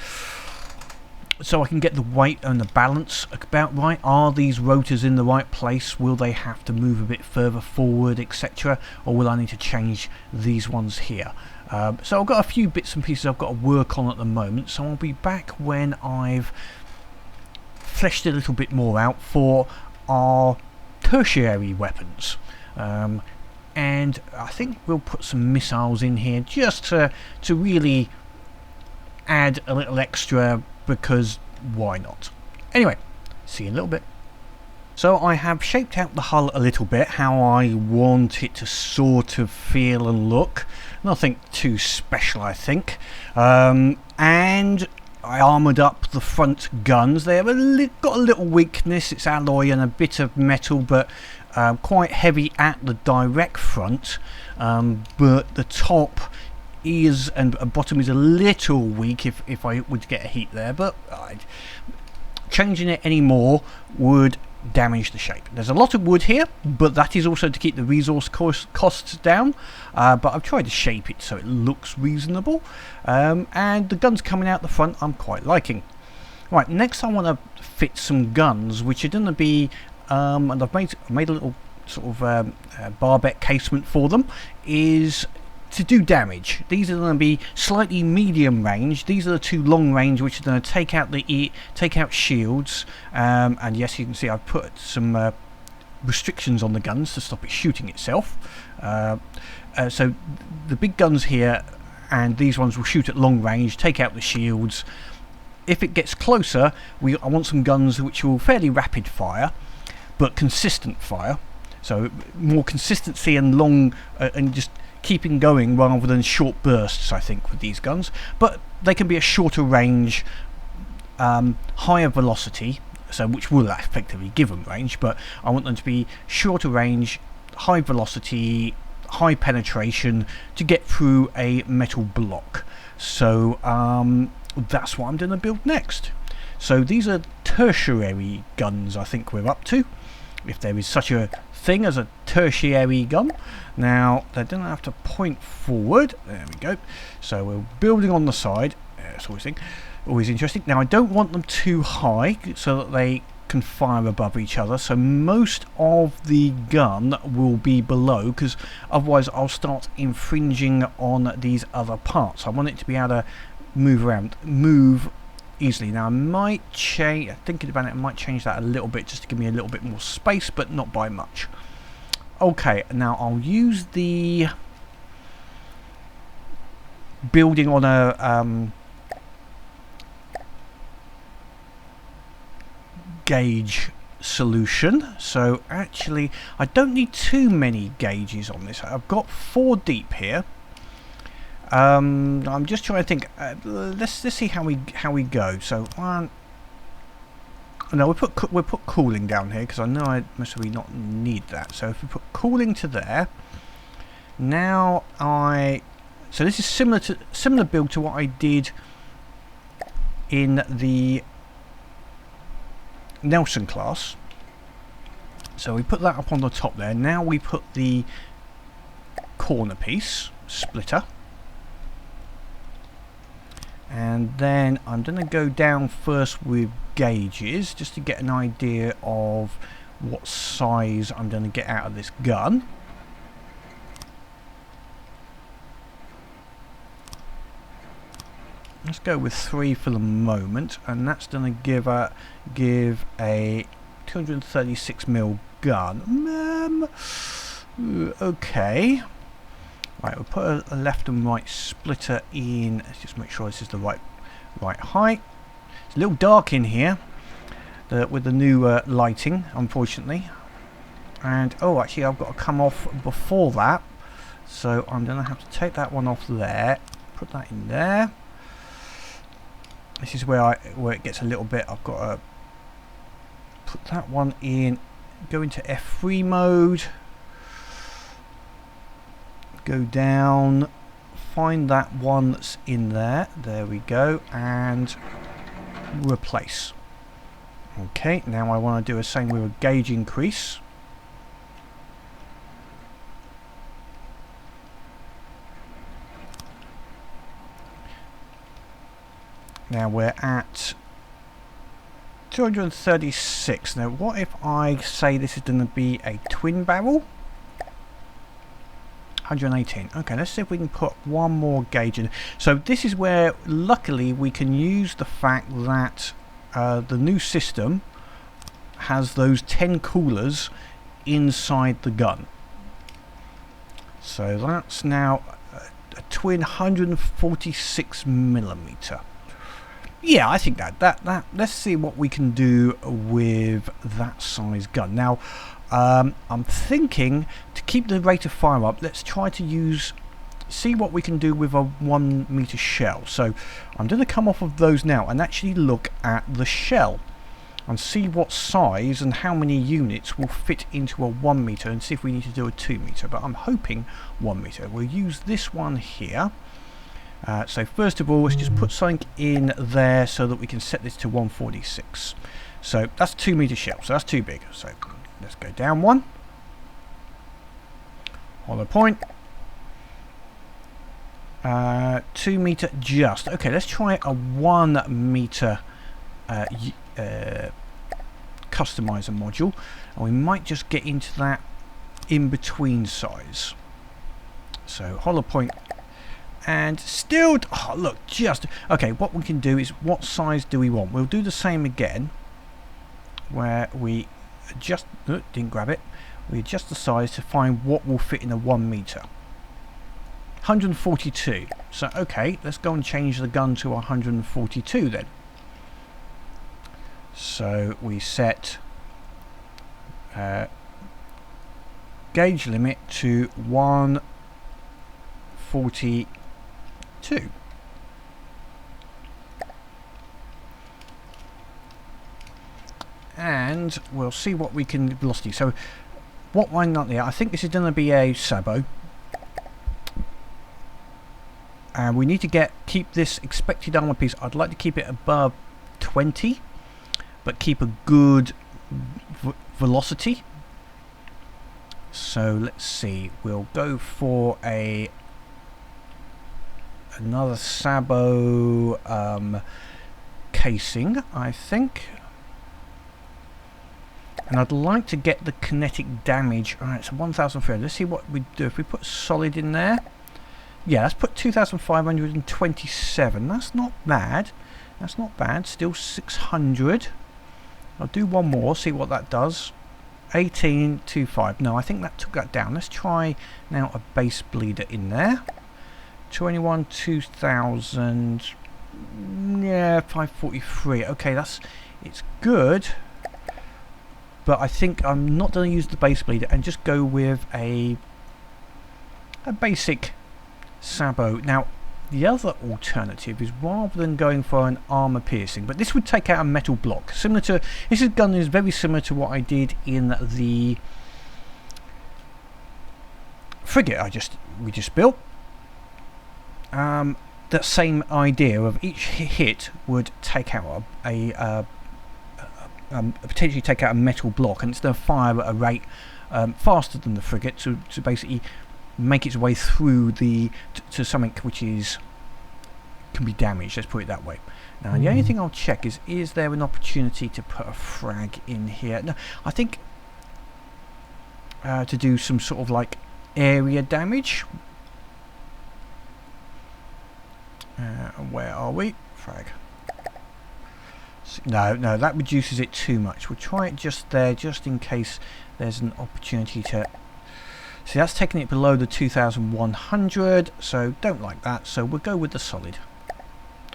so I can get the weight and the balance about right. Are these rotors in the right place? Will they have to move a bit further forward, etc., or will I need to change these ones here? So I've got a few bits and pieces I've got to work on at the moment, so I'll be back when I've fleshed a little bit more out for our tertiary weapons, and I think we'll put some missiles in here just to really add a little extra, because why not? Anyway, see you in a little bit. So I have shaped out the hull a little bit, how I want it to sort of feel and look. Nothing too special, I think. And I armoured up the front guns. They've got a little weakness. It's alloy and a bit of metal, but quite heavy at the direct front. But the top ears and bottom is a little weak if I would get a heat there, but changing it anymore would damage the shape. There's a lot of wood here, but that is also to keep the resource costs down, but I've tried to shape it so it looks reasonable, and the guns coming out the front I'm quite liking. Right, next I want to fit some guns which are going to be, and I've made a little sort of barbette casement for them, is to do damage. These are going to be slightly medium range. These are the two long range which are going to take out shields, and yes, you can see I've put some restrictions on the guns to stop it shooting itself. So the big guns here and these ones will shoot at long range, take out the shields. If it gets closer, I want some guns which will fairly rapid fire but consistent fire, so more consistency and long and just keeping going rather than short bursts, I think, with these guns. But they can be a shorter range, higher velocity, so which will effectively give them range, but I want them to be shorter range, high velocity, high penetration to get through a metal block. So that's what I'm going to build next. So these are tertiary guns I think we're up to, if there is such a thing as a tertiary gun. Now they don't have to point forward, there we go, so we're building on the side. It's always interesting. Now I don't want them too high so that they can fire above each other, so most of the gun will be below, because otherwise I'll start infringing on these other parts. I want it to be able to move easily. Now I might change, thinking about it, I might change that a little bit just to give me a little bit more space, but not by much. Okay, now I'll use the building on a gauge solution. So actually I don't need too many gauges on this. I've got 4 deep here. I'm just trying to think. Let's see how we go. So no, we'll put cooling down here because I know I must really not need that. So if we put cooling to there, now so this is similar build to what I did in the Nelson class. So we put that up on the top there. Now we put the corner piece splitter. And then I'm going to go down first with gauges just to get an idea of what size I'm going to get out of this gun. Let's go with 3 for the moment, and that's going to give a 236mm gun. Okay. Right, we'll put a left and right splitter in. Let's just make sure this is the right height. It's a little dark in here with the new lighting, unfortunately. And oh, actually, I've got to come off before that, so I'm going to have to take that one off there. Put that in there. This is where it gets a little bit. I've got to put that one in. Go into F3 mode. Go down, find that one that's in there, there we go, and replace. Okay, now I want to do the same with a gauge increase. Now we're at 236. Now what if I say this is going to be a twin barrel? 118. Okay, let's see if we can put one more gauge in. So this is where luckily we can use the fact that the new system has those 10 coolers inside the gun. So that's now a twin 146mm. Yeah, I think that let's see what we can do with that size gun. Now I'm thinking to keep the rate of fire up, let's try to see what we can do with a 1 meter shell. So I'm going to come off of those now and actually look at the shell and see what size and how many units will fit into a 1 meter, and see if we need to do a 2 meter, but I'm hoping 1 meter. We'll use this one here, So first of all, let's just put something in there so that we can set this to 146. So that's 2 meter shell, so that's too big. So let's go down one. Hollow point. 2 meter just. Okay, let's try a 1 meter customizer module, and we might just get into that in between size. So hollow point, and still, oh look, just okay. What we can do is, what size do we want? We'll do the same again, where we adjust. Didn't grab it. We adjust the size to find what will fit in a 1 meter. 142. So okay, let's go and change the gun to 142 then. So we set gauge limit to 142. And we'll see what we can velocity. So what why not there? I think this is going to be a sabo. And we need to keep this expected armor piece. I'd like to keep it above 20, but keep a good velocity. So let's see. We'll go for another sabo casing, I think. And I'd like to get the kinetic damage. Alright, so 1,300. Let's see what we do. If we put solid in there. Yeah, let's put 2,527. That's not bad. That's not bad. Still 600. I'll do one more, see what that does. 1825. No, I think that took that down. Let's try now a base bleeder in there. 21, 2,000. Yeah, 543. Okay, it's good. But I think I'm not going to use the base bleeder and just go with a basic sabo. Now, the other alternative is, rather than going for an armor piercing, but this would take out a metal block. Similar to, this gun is very similar to what I did in the frigate we just built. That same idea of each hit would take out potentially take out a metal block, and it's going to fire at a rate faster than the frigate to basically make its way through to something which can be damaged, let's put it that way. Now the only thing I'll check is there an opportunity to put a frag in here? No, I think to do some sort of like area damage. Where are we? Frag. No, that reduces it too much. We'll try it just there, just in case there's an opportunity to. See, that's taking it below the 2,100, so don't like that. So we'll go with the solid.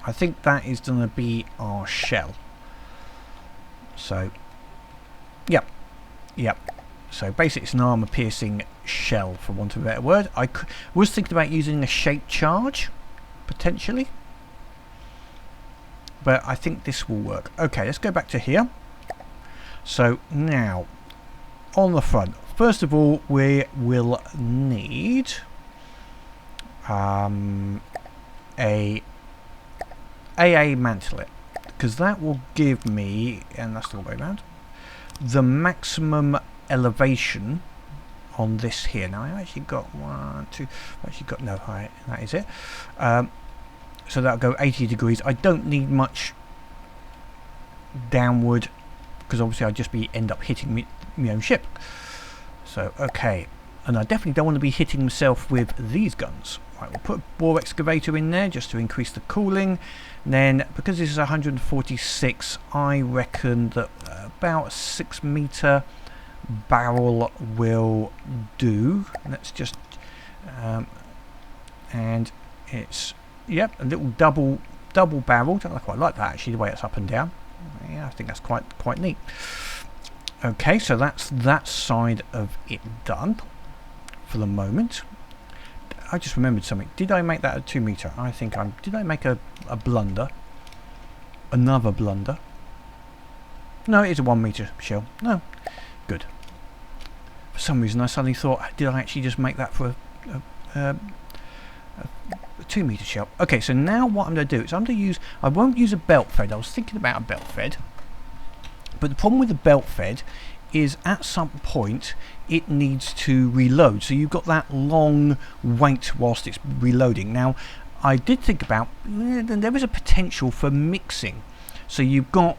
I think that is going to be our shell. So, yep. So basically it's an armor piercing shell, for want of a better word. I was thinking about using a shape charge, potentially. But I think this will work. Okay, let's go back to here. So now, on the front. First of all, we will need a AA mantlet, because that will give me, and that's the way around, the maximum elevation on this here. Now I've actually got that is it. So that'll go 80 degrees. I don't need much downward, because obviously I'd just end up hitting my own ship. So, okay, and I definitely don't want to be hitting myself with these guns. Right, we'll put a bore excavator in there just to increase the cooling. And then, because this is 146, I reckon that about a 6 meter barrel will do. Let's just, and it's, yep, a little double barreled. I quite like that actually, the way it's up and down. Yeah, I think that's quite neat. Okay, so that's that side of it done for the moment. I just remembered something. Did I make that a 2 meter? I think did I make a blunder? Another blunder? No, it's a 1 meter shell. No. Good. For some reason I suddenly thought, did I actually just make that for a 2 meter shell. Okay, so now what I'm going to do is I won't use a belt fed. I was thinking about a belt fed, but the problem with the belt fed is at some point it needs to reload, so you've got that long wait whilst it's reloading. Now I did think about there is a potential for mixing, so you've got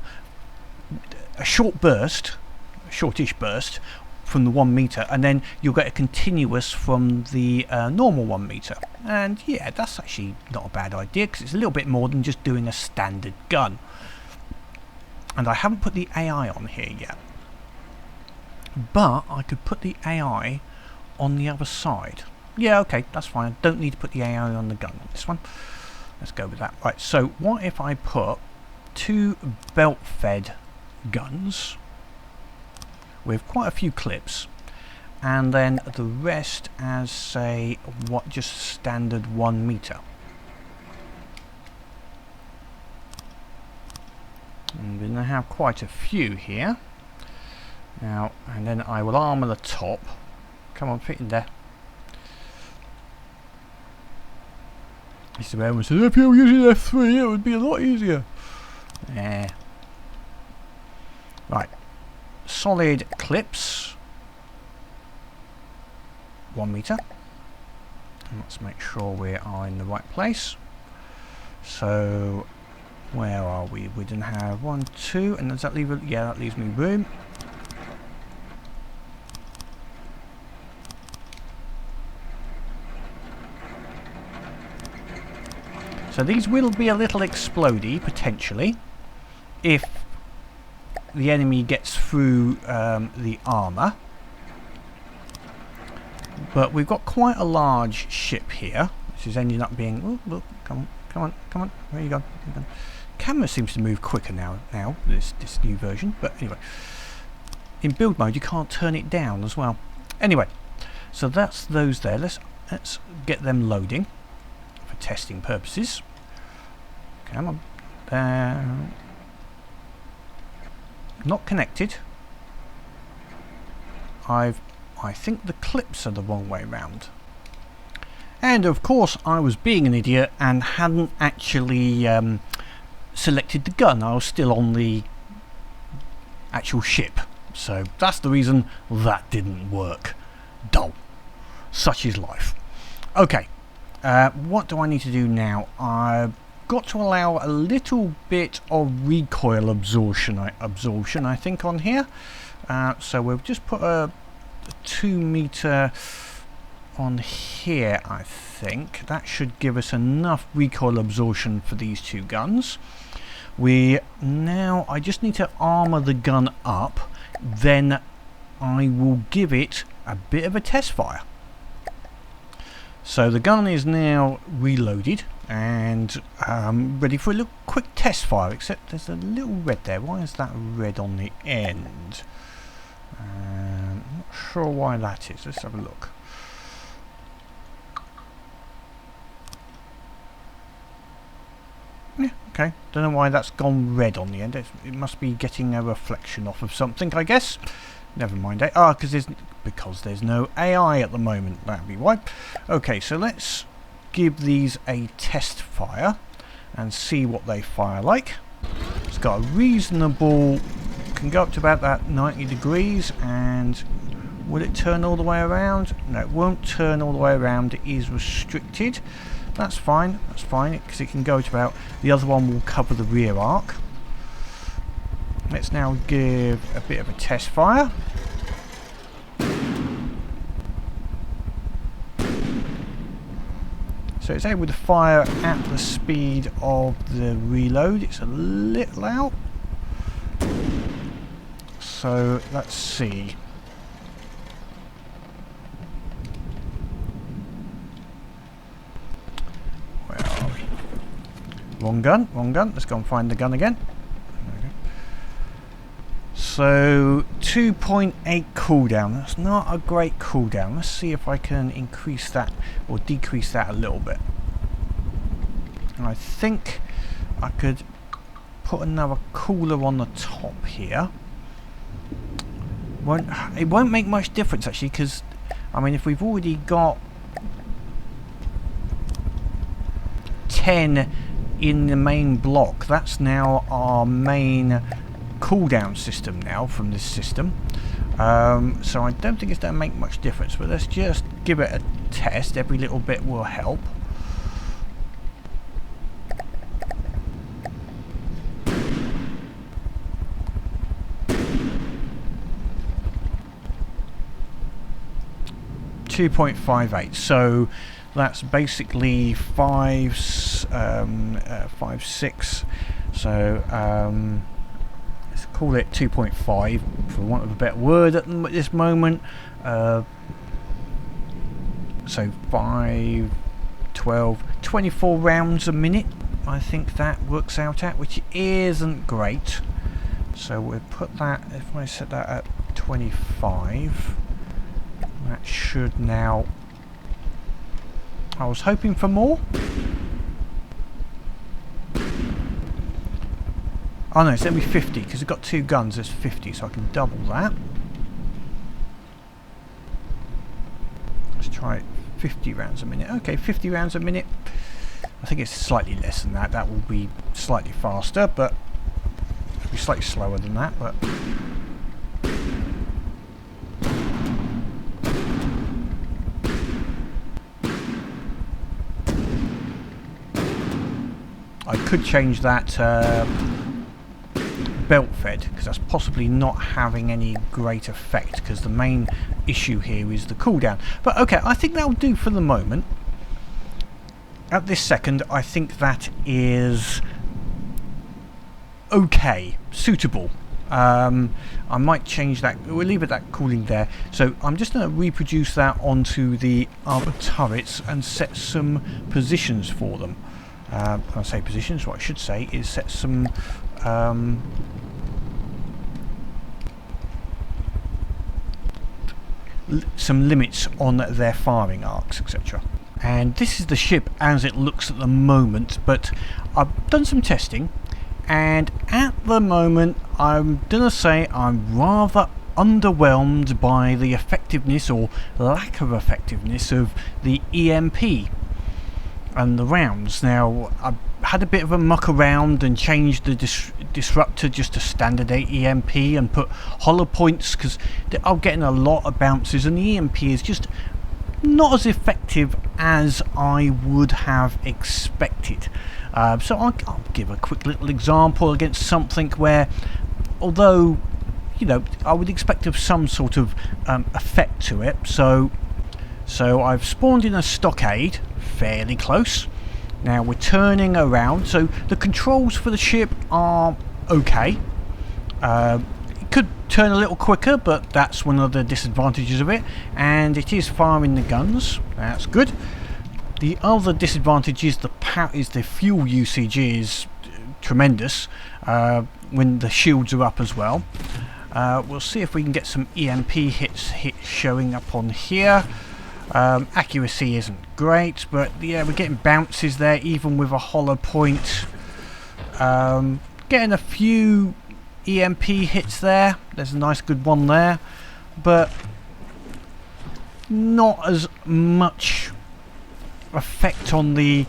a shortish burst from the 1 meter, and then you'll get a continuous from the normal 1 meter. And yeah, that's actually not a bad idea, because it's a little bit more than just doing a standard gun. And I haven't put the AI on here yet, but I could put the AI on the other side. Yeah, okay, that's fine. I don't need to put the AI on the gun on this one. Let's go with that. Right, so what if I put 2 belt fed guns with quite a few clips, and then the rest as, say, just standard 1 meter. And we're going to have quite a few here. Now, and then I will armour the top. Come on, fit in there. Mr. Bearman says, if you were using F3, it would be a lot easier. Yeah. Right. Solid clips. 1 meter. And let's make sure we are in the right place. So, where are we? We didn't have 1, 2, and does that leave? Yeah, that leaves me room. So these will be a little explodey potentially if the enemy gets through the armour. But we've got quite a large ship here, which is ending up being... Oh, look, come on, where are you going? Camera seems to move quicker now this new version, but anyway. In build mode you can't turn it down as well. Anyway, so that's those there. Let's get them loading for testing purposes. Come on. Not connected. I think the clips are the wrong way round. And of course I was being an idiot and hadn't actually selected the gun. I was still on the actual ship. So that's the reason that didn't work. Dull. Such is life. Okay. What do I need to do now? I've got to allow a little bit of recoil absorption I think on here. So we'll just put a 2 meter on here. I think that should give us enough recoil absorption for these 2 guns. I just need to armour the gun up, then I will give it a bit of a test fire. So the gun is now reloaded and ready for a little quick test fire, except there's a little red there. Why is that red on the end? I'm not sure why that is. Let's have a look. Yeah, okay. Don't know why that's gone red on the end. It must be getting a reflection off of something, I guess. Never mind. Because there's no AI at the moment. That'd be why. Okay, so let's give these a test fire and see what they fire like. It's got a reasonable... can go up to about that 90 degrees, and will it turn all the way around? No, it won't turn all the way around. It is restricted. That's fine, because it can go to about... the other one will cover the rear arc. Let's now give a bit of a test fire. So it's able to fire at the speed of the reload. It's a little out. So let's see. Where are we? Wrong gun. Let's go and find the gun again. So 2.8 cooldown. That's not a great cooldown. Let's see if I can increase that or decrease that a little bit. And I think I could put another cooler on the top here. It won't make much difference actually, because I mean if we've already got E10 in the main block. That's now our main cooldown system now from this system. So I don't think it's going to make much difference, but let's just give it a test. Every little bit will help. .58, so that's basically 5.6. So let's call it 2.5 for want of a better word at this moment. So 5, 12, 24 rounds a minute, I think that works out at, which isn't great. So we'll put that, if I set that at 25, that should now... I was hoping for more. Oh no, it's only 50 because we've got 2 guns. There's 50, so I can double that. Let's try 50 rounds a minute. Okay, 50 rounds a minute. I think it's slightly less than that. That will be slightly faster, but it'll be slightly slower than that. But I could change that belt fed, because that's possibly not having any great effect, because the main issue here is the cooldown. But okay, I think that'll do for the moment. At this second, I think that is okay, suitable. I might change that. We'll leave it that cooling there. So I'm just going to reproduce that onto the other turrets and set some positions for them. When I say positions, what I should say is set some limits on their firing arcs, etc. And this is the ship as it looks at the moment, but I've done some testing, and at the moment I'm gonna say I'm rather underwhelmed by the effectiveness or lack of effectiveness of the EMP and the rounds. Now, I had a bit of a muck around and changed the disruptor just to standard 8 EMP and put hollow points, because I'm getting a lot of bounces, and the EMP is just not as effective as I would have expected. So I'll give a quick little example against something where, although, you know, I would expect of some sort of effect to it. So I've spawned in a stockade fairly close. Now we're turning around, so the controls for the ship are okay. It could turn a little quicker, but that's one of the disadvantages of it, and it is firing the guns. That's good. The other disadvantage is the fuel usage is tremendous when the shields are up as well. We'll see if we can get some EMP hits showing up on here. Accuracy isn't great, but yeah, we're getting bounces there even with a hollow point. Getting a few EMP hits there. There's a nice good one there, but not as much effect on the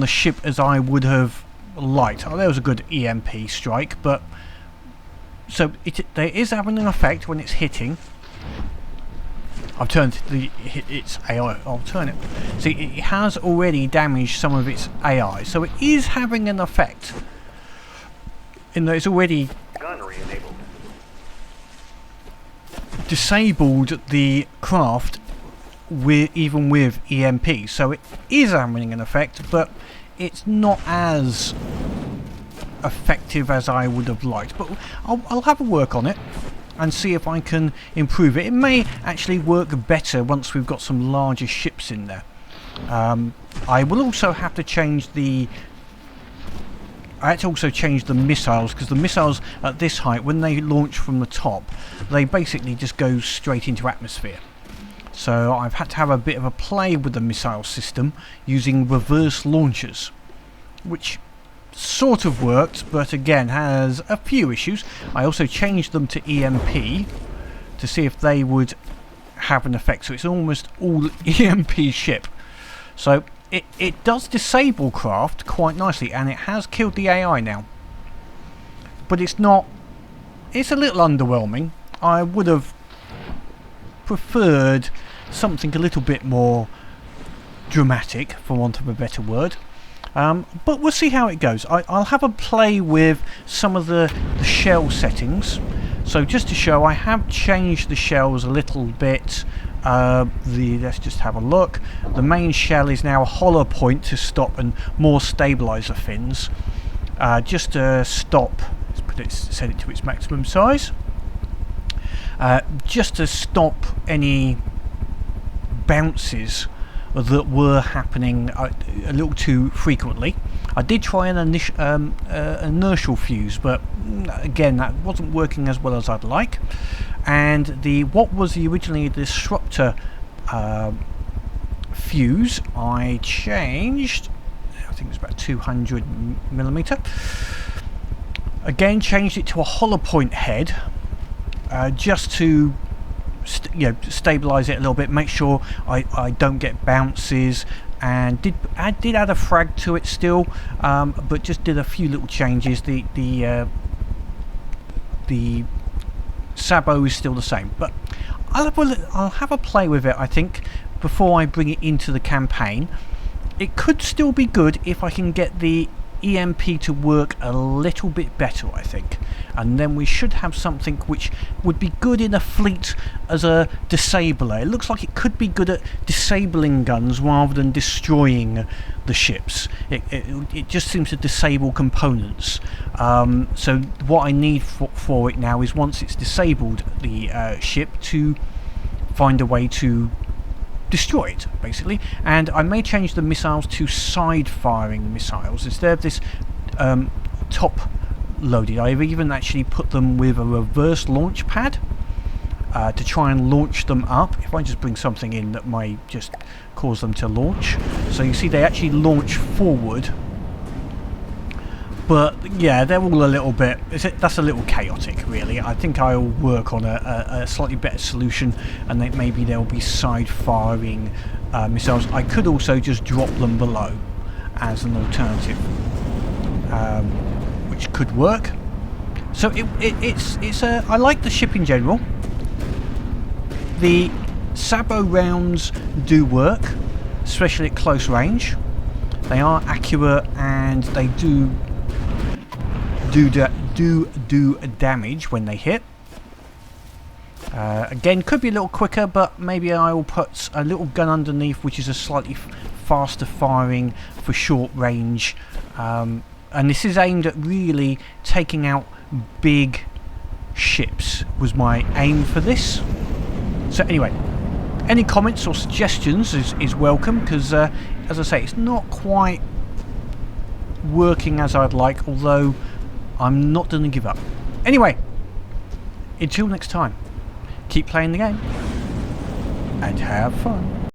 ship as I would have liked. Oh, there was a good EMP strike, but so there is having an effect when it's hitting. I've turned its AI. I'll turn it. See, it has already damaged some of its AI, so it is having an effect. In that it's already disabled the craft even with EMP. So it is having an effect, but it's not as effective as I would have liked. But I'll have a work on it and see if I can improve it. It may actually work better once we've got some larger ships in there. I will also have to change the... I had to also change the missiles, because the missiles at this height, when they launch from the top, they basically just go straight into atmosphere. So I've had to have a bit of a play with the missile system using reverse launchers, which sort of worked, but again has a few issues. I also changed them to EMP to see if they would have an effect, so it's almost all EMP ship. So it does disable craft quite nicely, and it has killed the AI now. But it's not... It's a little underwhelming. I would have preferred something a little bit more dramatic, for want of a better word. But we'll see how it goes. I'll have a play with some of the shell settings. So just to show, I have changed the shells a little bit. Let's just have a look. The main shell is now a hollow point to stop, and more stabilizer fins. Just to stop, set it to its maximum size. Just to stop any bounces that were happening a little too frequently. I did try an inertial fuse, but again that wasn't working as well as I'd like. And what was originally the disruptor fuse, I changed. I think it's about 200mm. Again, changed it to a hollow point head, just to stabilize it a little bit, make sure I don't get bounces, and I did add a frag to it still, but just did a few little changes. The Sabo is still the same, but I'll have a play with it, I think, before I bring it into the campaign. It could still be good if I can get the EMP to work a little bit better, I think, and then we should have something which would be good in a fleet as a disabler. It looks like it could be good at disabling guns rather than destroying the ships. It just seems to disable components. So what I need for it now is, once it's disabled the ship, to find a way to destroy it, basically. And I may change the missiles to side firing missiles instead of this top loaded. I've even actually put them with a reverse launch pad to try and launch them up. If I just bring something in that might just cause them to launch, so you see they actually launch forward. But yeah, they're all a little bit... That's a little chaotic, really. I think I'll work on a slightly better solution, and then maybe there'll be side-firing missiles. I could also just drop them below as an alternative, which could work. So I like the ship in general. The Sabo rounds do work, especially at close range. They are accurate, and they do damage when they hit. Again, could be a little quicker, but maybe I will put a little gun underneath, which is a slightly faster firing for short range. And this is aimed at really taking out big ships, was my aim for this. So anyway, any comments or suggestions is welcome, because as I say, it's not quite working as I'd like, although I'm not going to give up. Anyway, until next time, keep playing the game and have fun.